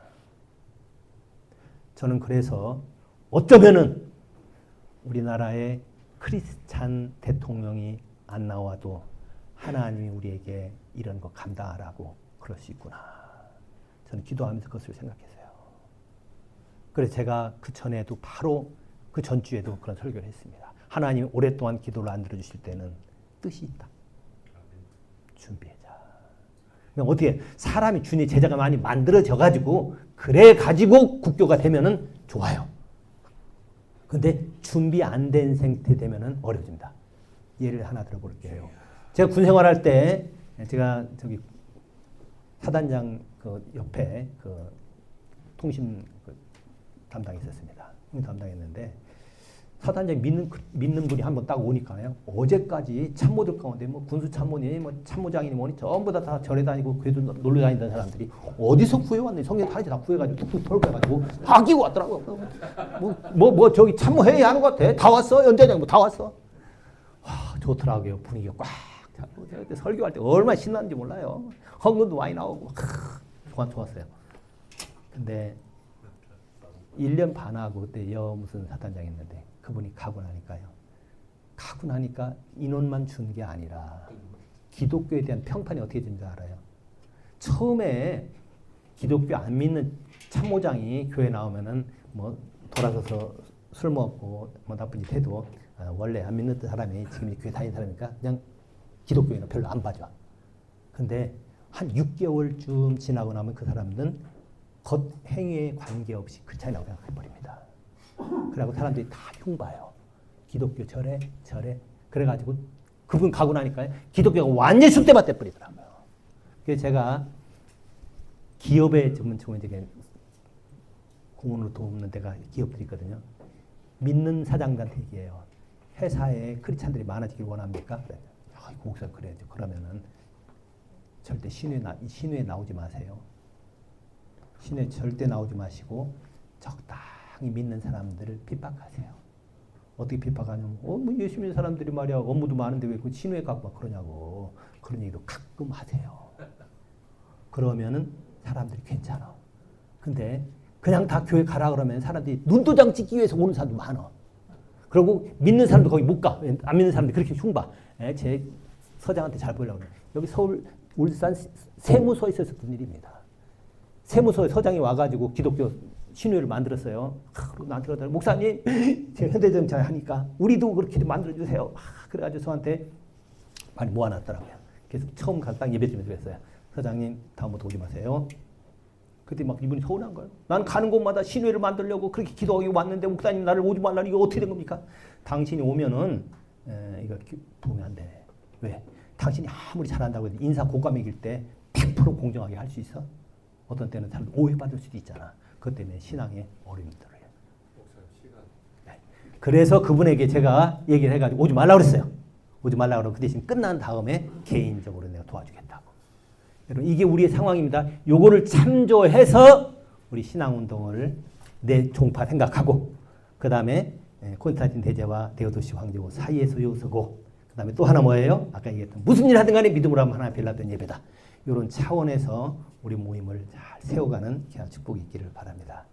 저는 그래서 어쩌면은 우리나라의 크리스찬 대통령이 안 나와도 하나님이 우리에게 이런 거 감당하라고 그럴 수 있구나. 저는 기도하면서 그것을 생각했어요. 그래서 제가 그 전에도 바로 그 전주에도 그런 설교를 했습니다. 하나님이 오랫동안 기도를 안 들어주실 때는 뜻이 있다. 준비하자. 그럼 어떻게 사람이 주님의 제자가 많이 만들어져가지고 그래 가지고 국교가 되면은 좋아요. 근데 준비 안 된 상태 되면은 어려워집니다. 예를 하나 들어볼게요. 제가 군 생활할 때 제가 저기 사단장 그 옆에 그 통신 그 담당했었습니다. 담당했는데 사단장이 믿는 분이 한 번 딱 오니까요. 어제까지 참모들 가운데 뭐 군수 참모니 뭐 참모장이니 뭐니 전부 다 절에 다니고 그래도 놀러 다니던 사람들이 어디서 구해왔니? 성경 다리지 다 구해가지고 툭툭 털고 해가지고 다 끼고 왔더라고. 뭐 저기 참모회의 하는 것 같아. 다 왔어? 연대장 뭐 다 왔어? 와 좋더라고요. 분위기가 꽉 잡고 제가 그때 설교할 때 얼마나 신났는지 몰라요. 헌금도 많이 나오고 좋았어요. 근데 1년 반 하고 그때 무슨 사단장 했는데 그분이 가고 나니까 인원만 준 게 아니라 기독교에 대한 평판이 어떻게 된지 알아요? 처음에 기독교 안 믿는 참모장이 교회 나오면은 뭐 돌아서서 술 먹고 뭐 나쁜 짓 해도 원래 안 믿는 사람이 지금 교회 다니는 사람이니까 그냥 기독교인은 별로 안 봐줘. 근데 한 6개월쯤 지나고 나면 그 사람들은 겉행위에 관계없이 그 차이 나고 생각해버립니다. 그래갖고 사람들이 다 흉봐요. 기독교 저래. 그래가지고 그분 가고 나니까 기독교가 완전히 쑥대밭 돼버리더라고요. 그래서 제가 기업에 전문적인 공헌으로 돕는 데가 기업들이 있거든요. 믿는 사장들한테 얘기해요. 회사에 크리스찬들이 많아지길 원합니까? 그래. 목사 그래야죠. 그러면은 절대 신회에 나오지 마세요. 신에 절대 나오지 마시고 적당히 믿는 사람들을 핍박하세요. 어떻게 핍박하냐면 뭐 예수 믿는 사람들이 말이야 업무도 많은데 왜 그 신회 갖고 막 그러냐고 그런 얘기도 가끔 하세요. 그러면은 사람들이 괜찮아. 근데 그냥 다 교회 가라 그러면 사람들이 눈도장 찍기 위해서 오는 사람도 많아. 그리고 믿는 사람도 거기 못 가. 안 믿는 사람들 그렇게 흉봐. 제 서장한테 잘 보이려고 그래요. 여기 서울 울산 세무소에 있었던 일입니다. 세무소에 서장이 와가지고 기독교 신유를 만들었어요. 그리고 나한테 그러더라고요. 목사님, 제가 현대전자 하니까 우리도 그렇게 만들어주세요. 그래가지고 저한테 많이 모아놨더라고요. 그래서 처음 가서 딱 예배 좀 드렸어요. 서장님, 다음부터 오지 마세요. 그때 막 이분이 서운한 거예요. 난 가는 곳마다 신회를 만들려고 그렇게 기도하기 왔는데 목사님 나를 오지 말라니 이거 어떻게 된 겁니까? 당신이 오면은 이거 보면 안 돼. 왜? 당신이 아무리 잘한다고 해도 인사 고감이길 때 100% 공정하게 할 수 있어? 어떤 때는 사람 오해받을 수도 있잖아. 그것 때문에 신앙에 어려움이 들어요. 네. 그래서 그분에게 제가 얘기를 해가지고 오지 말라고 그랬어요. 오지 말라고 그러고 그 대신 끝난 다음에 개인적으로 내가 도와주겠다고. 여러분 이게 우리의 상황입니다. 요거를 참조해서 우리 신앙운동을 내 종파 생각하고 그 다음에 콘스탄틴 대제와 데오도시 황제고 사이에서 요서고 그 다음에 또 하나 뭐예요? 아까 얘기했던 무슨 일 하든 간에 믿음으로 하면 하나님 빌라던 예배다. 이런 차원에서 우리 모임을 잘 세워가는 귀한 축복이 있기를 바랍니다.